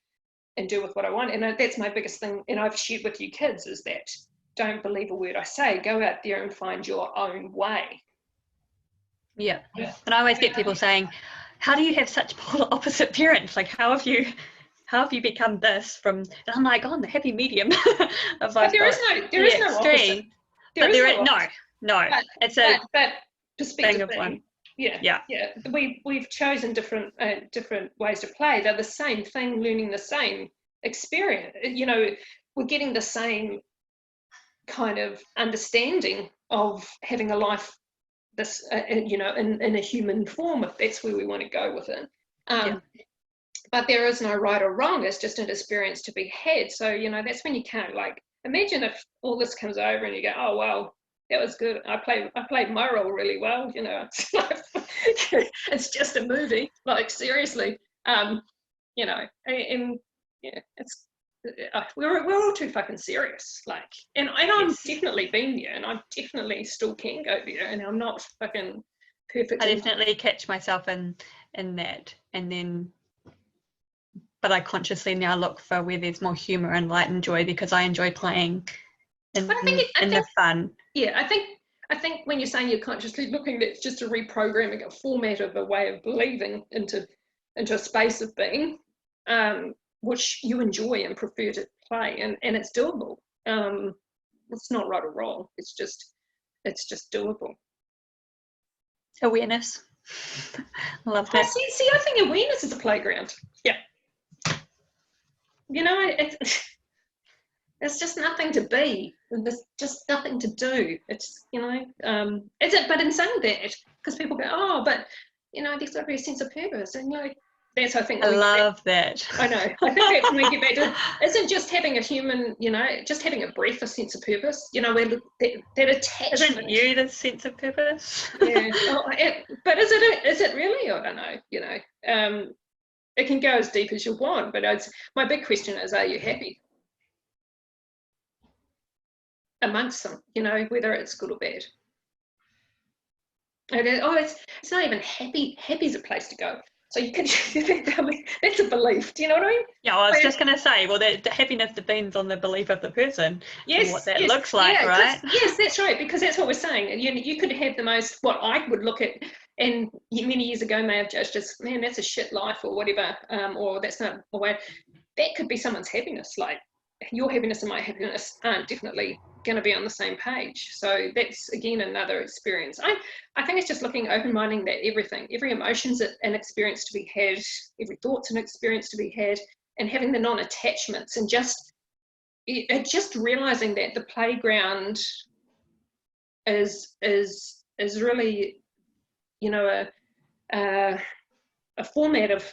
and do with what I want. And that's my biggest thing. And I've shared with you kids is that don't believe a word I say. Go out there and find your own way. Yeah. And I always get people saying, how do you have such polar opposite parents? Like, how have you become this from? And I'm like, oh, I'm the happy medium. But there is no opposite. But it's a but perspective thing of one. Yeah. We've chosen different ways to play. They're the same thing, learning the same experience. You know, we're getting the same kind of understanding of having a life, this you know, in a human form, if that's where we want to go with it. But there is no right or wrong. It's just an experience to be had. So, you know, that's when you can't, like, imagine if all this comes over and you go, oh, well, that was good. I played my role really well. You know, it's like, it's just a movie. Like, seriously, you know, and yeah, it's, we're all too fucking serious. Like, and I've definitely been there, and I definitely still can go there, and I'm not fucking perfect. I definitely catch myself in that, and then. But I consciously now look for where there's more humour and light and joy because I enjoy playing in the fun. Yeah, I think when you're saying you're consciously looking, that's just a reprogramming, a format of a way of believing into a space of being, which you enjoy and prefer to play, and it's doable. It's not right or wrong. It's just doable. Awareness. Love that. See, I think awareness is a playground. Yeah. You know, it's just nothing to be. There's just nothing to do. It's, you know, but in saying that, because people go, oh, but, you know, there's got to be a sense of purpose. And, you know, that's, I think. I love that. I know. I think that's when we get back to, isn't just having a human, you know, just having a breath a sense of purpose? You know, where that attachment. Isn't you the sense of purpose? Yeah. But is it really? I don't know, you know. It can go as deep as you want, but my big question is, are you happy amongst them, you know, whether it's good or bad? It's not even happy. Happy's a place to go. So you think, I mean, that's a belief. Do you know what I mean? Yeah, well, I was just going to say, well, the happiness depends on the belief of the person. Yes, and what that looks like, right? Yes, that's right, because that's what we're saying. You could have the most, what I would look at, and many years ago may have judged as, man, that's a shit life or whatever, or that's not a way. That could be someone's happiness. Like, your happiness and my happiness aren't definitely going to be on the same page. So that's, again, another experience. I think it's just looking open-minded that every emotion's an experience to be had, every thought's an experience to be had, and having the non-attachments, and just realising that the playground is really, you know, a format of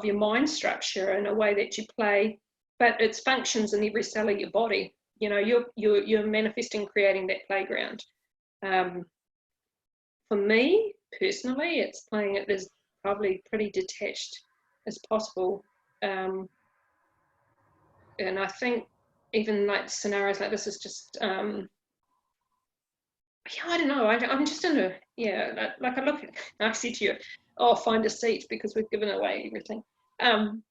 your mind structure and a way that you play, but it functions in every cell of your body. You know, you're manifesting, creating that playground. For me personally, it's playing it as probably pretty detached as possible. And I think even like scenarios like this is just, yeah, I don't know. I'm just in a, yeah, like I said to you, oh, find a seat because we've given away everything. And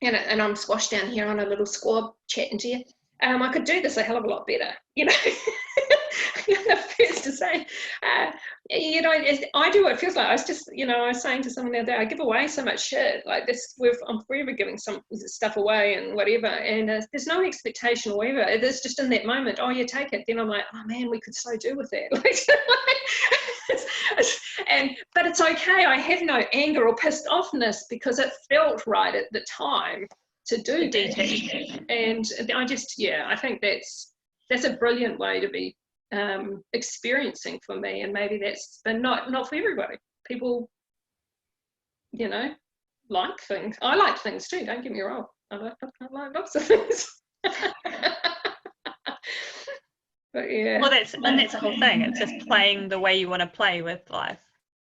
I'm squashed down here on a little squab chatting to you. I could do this a hell of a lot better, you know. I'm the first to say, you know, I do what it feels like. I was just, you know, I was saying to someone the other day, I give away so much shit like this. I'm forever giving some stuff away and whatever, and there's no expectation or whatever. It's just in that moment, oh, you take it. Then I'm like, oh man, we could so do with that. But it's okay. I have no anger or pissed offness because it felt right at the time to do that. And I just, yeah, I think that's a brilliant way to be experiencing for me, and maybe that's, but not for everybody. People, you know, like things. I like things too, don't get me wrong. I like lots of things. But yeah, well, that's the whole thing. It's just playing the way you want to play with life,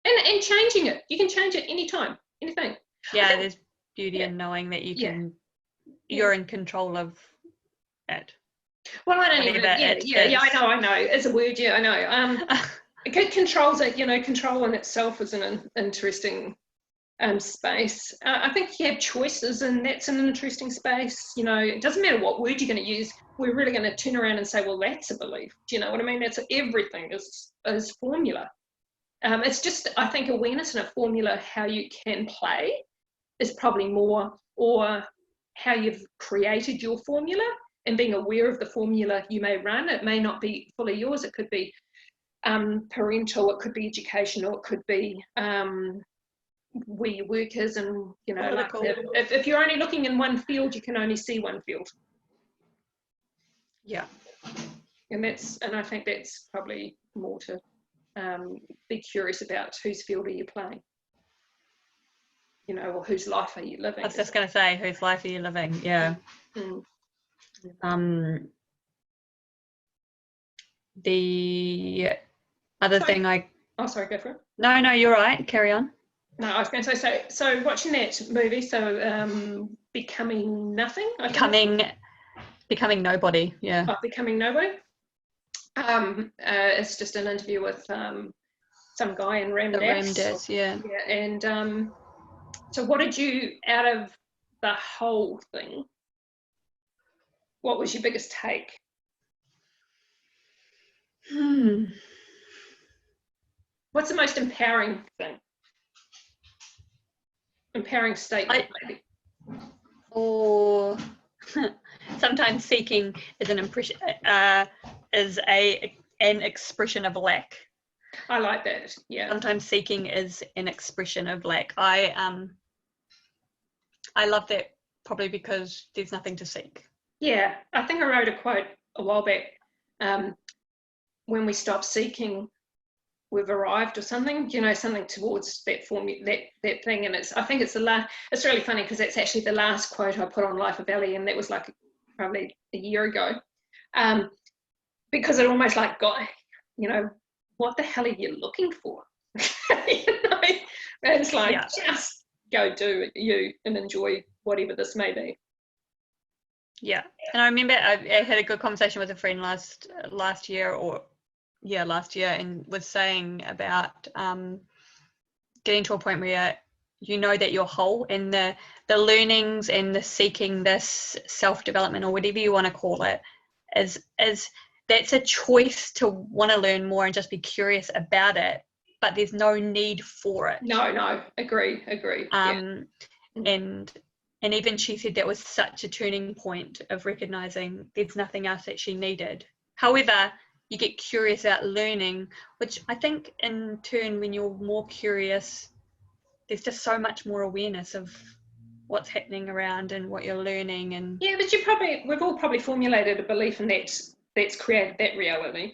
and changing it. You can change it anytime, anything. Yeah, there's beauty in knowing that you can, you're in control of it. Well, I don't even, yeah, I know. It's a word, yeah, I know. Controls it, you know, control in itself is an interesting space. I think you have choices, and that's an interesting space. You know, it doesn't matter what word you're going to use. We're really going to turn around and say, well, that's a belief. Do you know what I mean? That's everything is formula. It's just, I think, awareness and a formula, how you can play is probably more, or how you've created your formula and being aware of the formula you may run. It may not be fully yours. It could be parental, it could be educational, it could be where your work is, and you know, like if you're only looking in one field, you can only see one field. Yeah, and I think that's probably more to be curious about. Whose field are you playing? You know, or whose life are you living? I was just going to say, whose life are you living? Yeah. The other thing oh, sorry, go for it. No, you're right, carry on. No, I was going to say, so watching that movie, so Becoming Nothing, Becoming Nobody, yeah. Oh, Becoming Nobody. It's just an interview with some guy in Ramdas. Yeah. And so what did you, out of the whole thing, what was your biggest take? What's the most empowering thing? Empowering statement, maybe. Or sometimes seeking is an impression, is an expression of lack. I like that. Yeah. Sometimes seeking is an expression of lack. I love that, probably because there's nothing to seek. Yeah, I think I wrote a quote a while back. When we stop seeking, we've arrived, or something. You know, something towards that that thing. And I think it's the last. It's really funny because that's actually the last quote I put on Lifeaboveground, and that was like probably a year ago. Because it almost like got, you know, what the hell are you looking for? You know, and it's like, just go do you and enjoy whatever this may be. Yeah, and I remember I had a good conversation with a friend last year, and was saying about getting to a point where you know that you're whole, and the learnings and the seeking, this self-development, or whatever you want to call it, is that's a choice to want to learn more and just be curious about it, but there's no need for it. No, agree. And even she said that was such a turning point of recognizing there's nothing else that she needed. However, you get curious about learning, which I think in turn, when you're more curious, there's just so much more awareness of what's happening around and what you're learning. And yeah, but we've all probably formulated a belief in that's created that reality.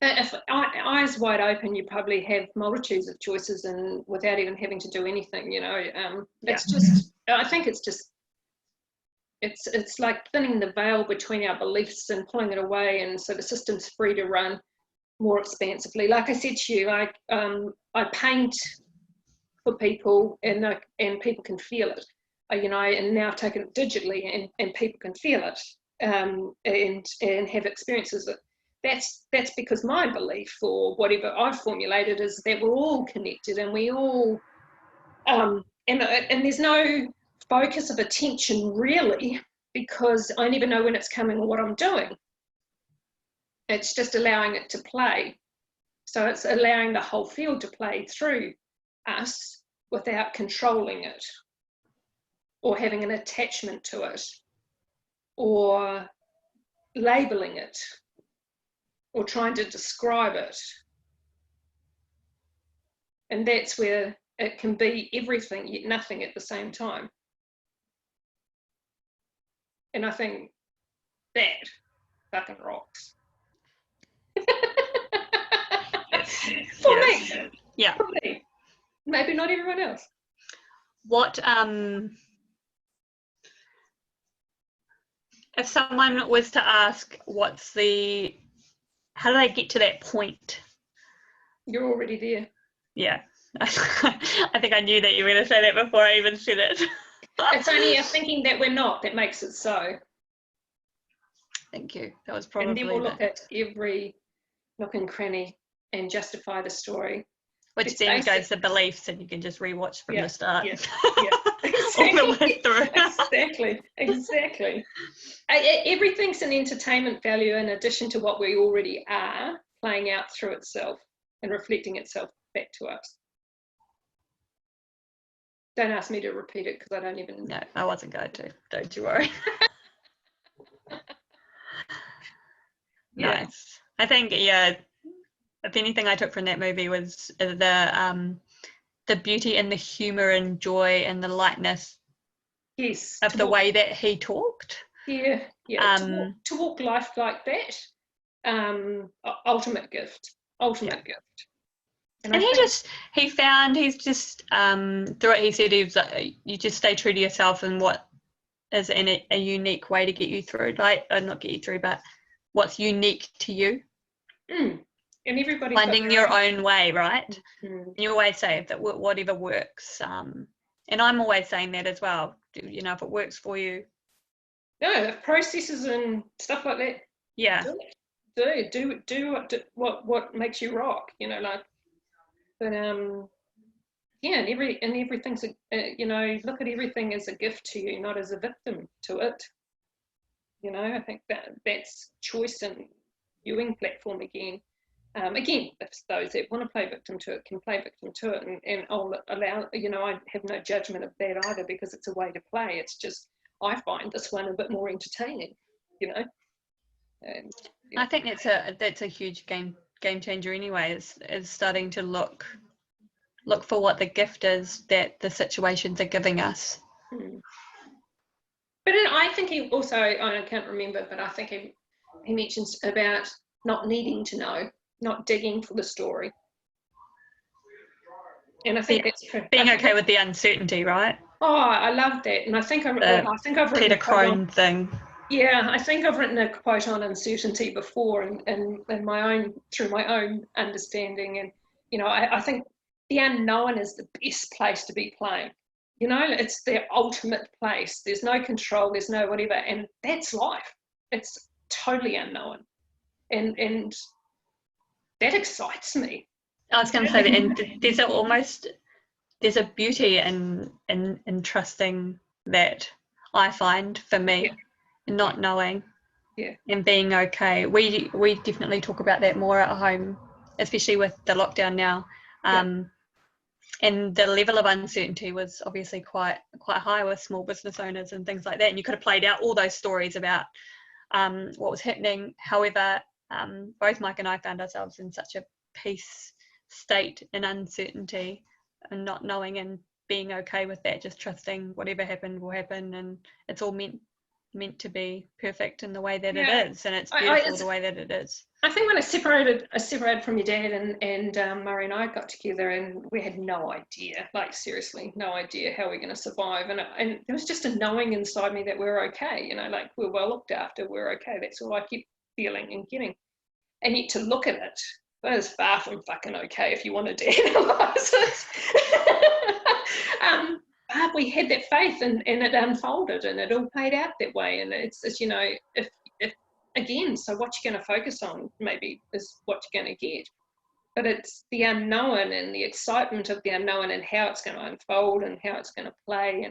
If eyes wide open, you probably have multitudes of choices, and without even having to do anything, it's just, I think it's just, it's like thinning the veil between our beliefs and pulling it away, and so the system's free to run more expansively. Like I said to you, I paint for people, and people can feel it, and now I've taken it digitally, and people can feel it, and have experiences. That's because my belief, or whatever I've formulated, is that we're all connected, and we all, and there's no focus of attention really, because I never know when it's coming or what I'm doing. It's just allowing it to play. So it's allowing the whole field to play through us without controlling it, or having an attachment to it, or labeling it, or trying to describe it. And that's where it can be everything yet nothing at the same time. And I think that fucking rocks. For me. Yeah. For me. Maybe not everyone else. What if someone was to ask how do they get to that point? You're already there. Yeah. I think I knew that you were going to say that before I even said it. It's only a thinking that we're not that makes it so. Thank you. That was probably. And then we'll look at every nook and cranny and justify the story. Which then goes to beliefs, and you can just rewatch from the start. Yeah. Exactly. All the way through. Exactly. Everything's an entertainment value in addition to what we already are, playing out through itself and reflecting itself back to us. Don't ask me to repeat it, because I don't even... No, I wasn't going to. Don't you worry. Nice. I think, if anything I took from that movie was the beauty and the humour and joy and the lightness of the way that he talked. Yeah. To walk life like that, ultimate gift. Gift. And he's just through it, he said he was like, you just stay true to yourself and what is in a unique way to get you through, like not get you through, but what's unique to you. And everybody finding your own way, right? Mm-hmm. And you always say that whatever works, and I'm always saying that as well, if it works for you. No, the processes and stuff like that. Yeah. Do what makes you rock, but and everything's look at everything as a gift to you, not as a victim to it. I think that's choice and viewing platform again. Again, if those that want to play victim to it can play victim to it, and I'll allow, I have no judgment of that either, because it's a way to play. It's just, I find this one a bit more entertaining, And, I think that's a huge game changer anyway, is starting to look for what the gift is that the situations are giving us. But I think he also, I can't remember, but I think he mentions about not needing to know, not digging for the story. And I think that's being okay with the uncertainty, right? Oh, I love that. And I think I've written Peter Crone thing. Yeah, I think I've written a quote on uncertainty before, and through my own understanding. And I think the unknown is the best place to be playing. It's the ultimate place. There's no control, there's no whatever, and that's life. It's totally unknown, and that excites me. I was going to say that, and there's a beauty in trusting that, I find, for me, not knowing, and being okay. We definitely talk about that more at home, especially with the lockdown now. And the level of uncertainty was obviously quite high with small business owners and things like that. And you could have played out all those stories about what was happening. However, both Mike and I found ourselves in such a peace state in uncertainty and not knowing, and being okay with that, just trusting whatever happened will happen, and it's all meant meant to be perfect in the way that Yeah. it is, and it's beautiful the way that it is. I think when I separated from your dad, and Murray and I got together, and we had no idea, like seriously, no idea how we're going to survive, and there was just a knowing inside me that we're okay, you know, like we're well looked after, we're okay. That's all I kept feeling and getting, and yet to look at it, that is far from fucking okay if you want to analyse it. But we had that faith, and it unfolded, and it all played out that way, and it's you know, if again, so what you're going to focus on maybe is what you're going to get, but it's the unknown and the excitement of the unknown and how it's going to unfold and how it's going to play.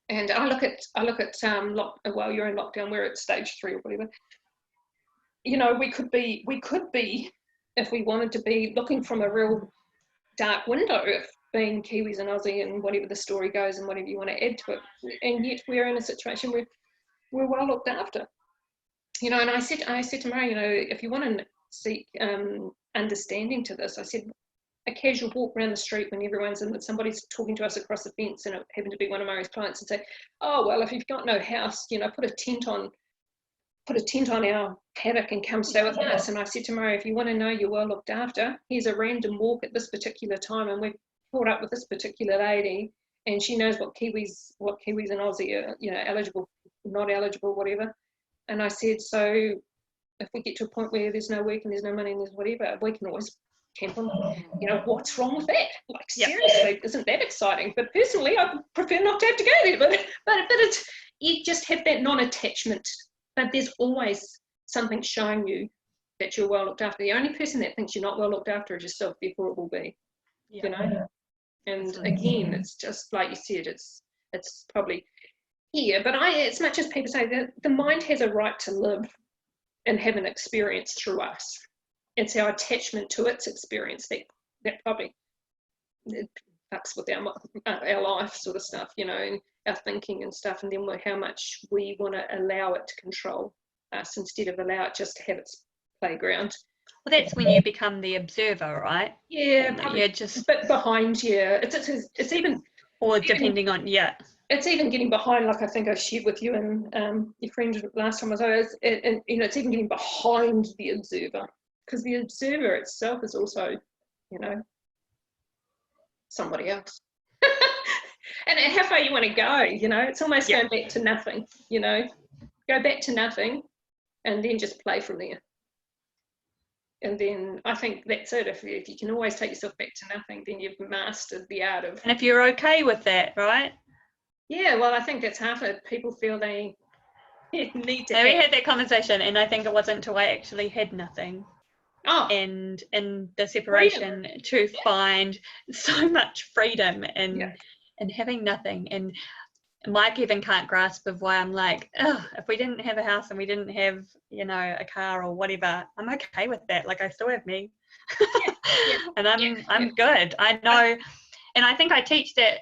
And I look at well, you're in lockdown, we're at stage 3 or whatever, you know, we could be if we wanted to be looking from a real dark window, if being Kiwis and Aussie and whatever the story goes and whatever you want to add to it, and yet we're in a situation where we're well looked after. You know, and I said to Murray, you know, if you want to seek understanding to this, I said, a casual walk around the street when everyone's in, somebody's talking to us across the fence, and it happened to be one of Murray's clients, and say, oh, well, if you've got no house, you know, put a tent on our paddock and come stay with us. And I said to Murray, if you want to know you're well looked after, here's a random walk at this particular time, and we've caught up with this particular lady, and she knows what Kiwis and Aussie are, you know, eligible, not eligible, whatever. And I said, so if we get to a point where there's no work and there's no money and there's whatever, we can always camp on, you know, what's wrong with that? Like, seriously, isn't that exciting? But personally, I prefer not to have to go there. But it's, you just have that non-attachment. But there's always something showing you that you're well looked after. The only person that thinks you're not well looked after is yourself, therefore it will be, you know? And again, it's just like you said, it's probably here, but as much as people say that the mind has a right to live and have an experience through us, it's our attachment to its experience that probably it fucks with our life sort of stuff, you know, and our thinking and stuff, and then how much we want to allow it to control us instead of allow it just to have its playground. Well, that's when you become the observer, right? Yeah, probably. You're just, but behind, yeah, it's even, or depending on, yeah. It's even getting behind, like I think I shared with you and your friend last time, and you know, it's even getting behind the observer, because the observer itself is also, you know, somebody else. And how far you want to go, you know, it's almost going back to nothing, you know, go back to nothing and then just play from there. And then I think that's it. If you can always take yourself back to nothing, then you've mastered the art of. And if you're okay with that, right? Yeah, well, I think that's half it. People feel they need to. We had that conversation, and I think it wasn't until I actually had nothing. Oh. And in the separation, to find so much freedom and having nothing. And Mike even can't grasp of why I'm like, oh, if we didn't have a house and we didn't have, you know, a car or whatever, I'm okay with that. Like, I still have me. And I'm good. I know. And I think I teach that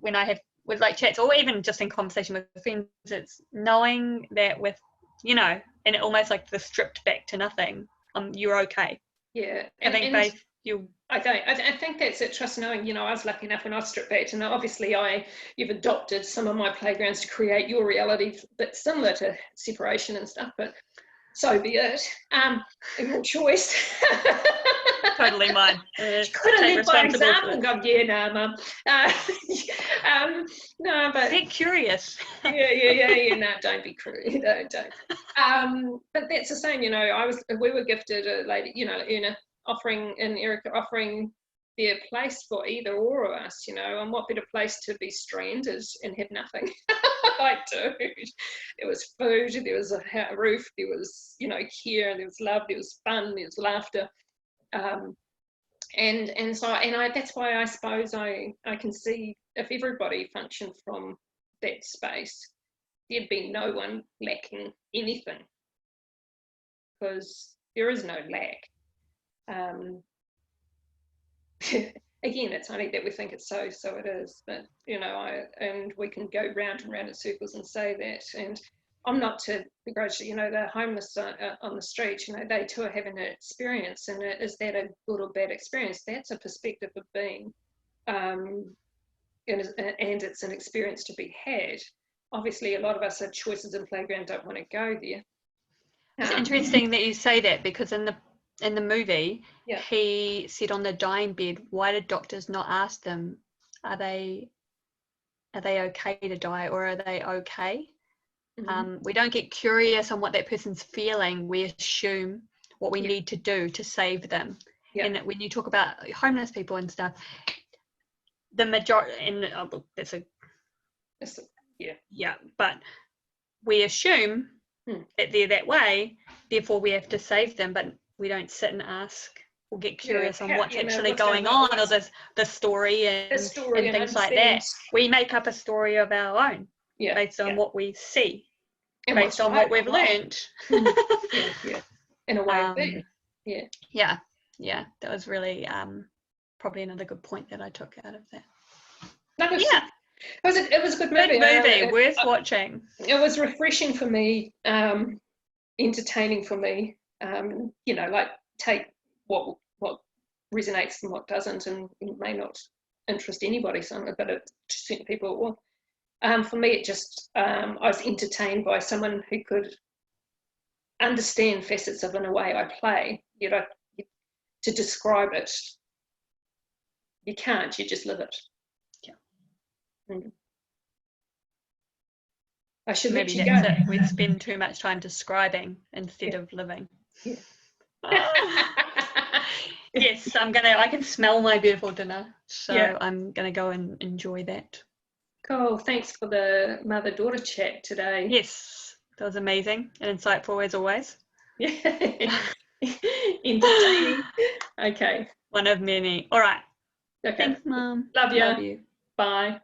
when I have with like chats, or even just in conversation with friends, it's knowing that with, you know, and almost like the stripped back to nothing, you're okay. Yeah. Having faith, I think that's it, trust knowing. You know, I was lucky enough when I was stripped back to know, obviously you've adopted some of my playgrounds to create your reality that's similar to separation and stuff, but so be it. Your choice. Totally mine. Could have led by example and gone, yeah, no, Mum. No, but get curious. Yeah. No, don't be cruel. Don't. But that's the same. You know, we were gifted a lady, you know, Una Erica offering their place for either or of us. You know, and what better place to be stranded and have nothing. Like, dude, there was food, there was a roof, there was, you know, care, there was love, there was fun, there was laughter. That's why I suppose I can see if everybody functioned from that space, there'd be no one lacking anything, because there is no lack. Again, it's only that we think it's so it is, but you know, and we can go round and round in circles and say that. And I'm not to begrudge, you know, the homeless on the street, you know, they too are having an experience, and is that a good or bad experience? That's a perspective of being, and it's an experience to be had. obviously a lot of us have choices in playground, don't want to go there. It's interesting that you say that, because in the movie, Yeah. he said on the dying bed, why did doctors not ask them, are they okay to die, or are they okay? We don't get curious on what that person's feeling. We assume what we need to do to save them. Yeah. And when you talk about homeless people and stuff, the majority, and that's a but we assume that they're that way, therefore we have to save them, but we don't sit and ask or get curious on what's actually going on, or the story and things like that. We make up a story of our own based on what we see, and based on what we've learned. In a way of being. That was really probably another good point that I took out of that. It was a good movie. Worth watching. It was refreshing for me, entertaining for me. Like take what resonates and what doesn't, and it may not interest anybody, but to certain people it will. For me, it just I was entertained by someone who could understand facets of in a way I play. To describe it, you can't. You just live it. I should maybe let you that's go. it. We spend too much time describing instead of living. Yes, I can smell my beautiful dinner, so I'm gonna go and enjoy that. Cool. Thanks for the mother-daughter chat today. Yes, that was amazing and insightful as always. Entertaining. Okay. One of many. All right. Okay. Thanks, Mum. Love you. Love you. Bye.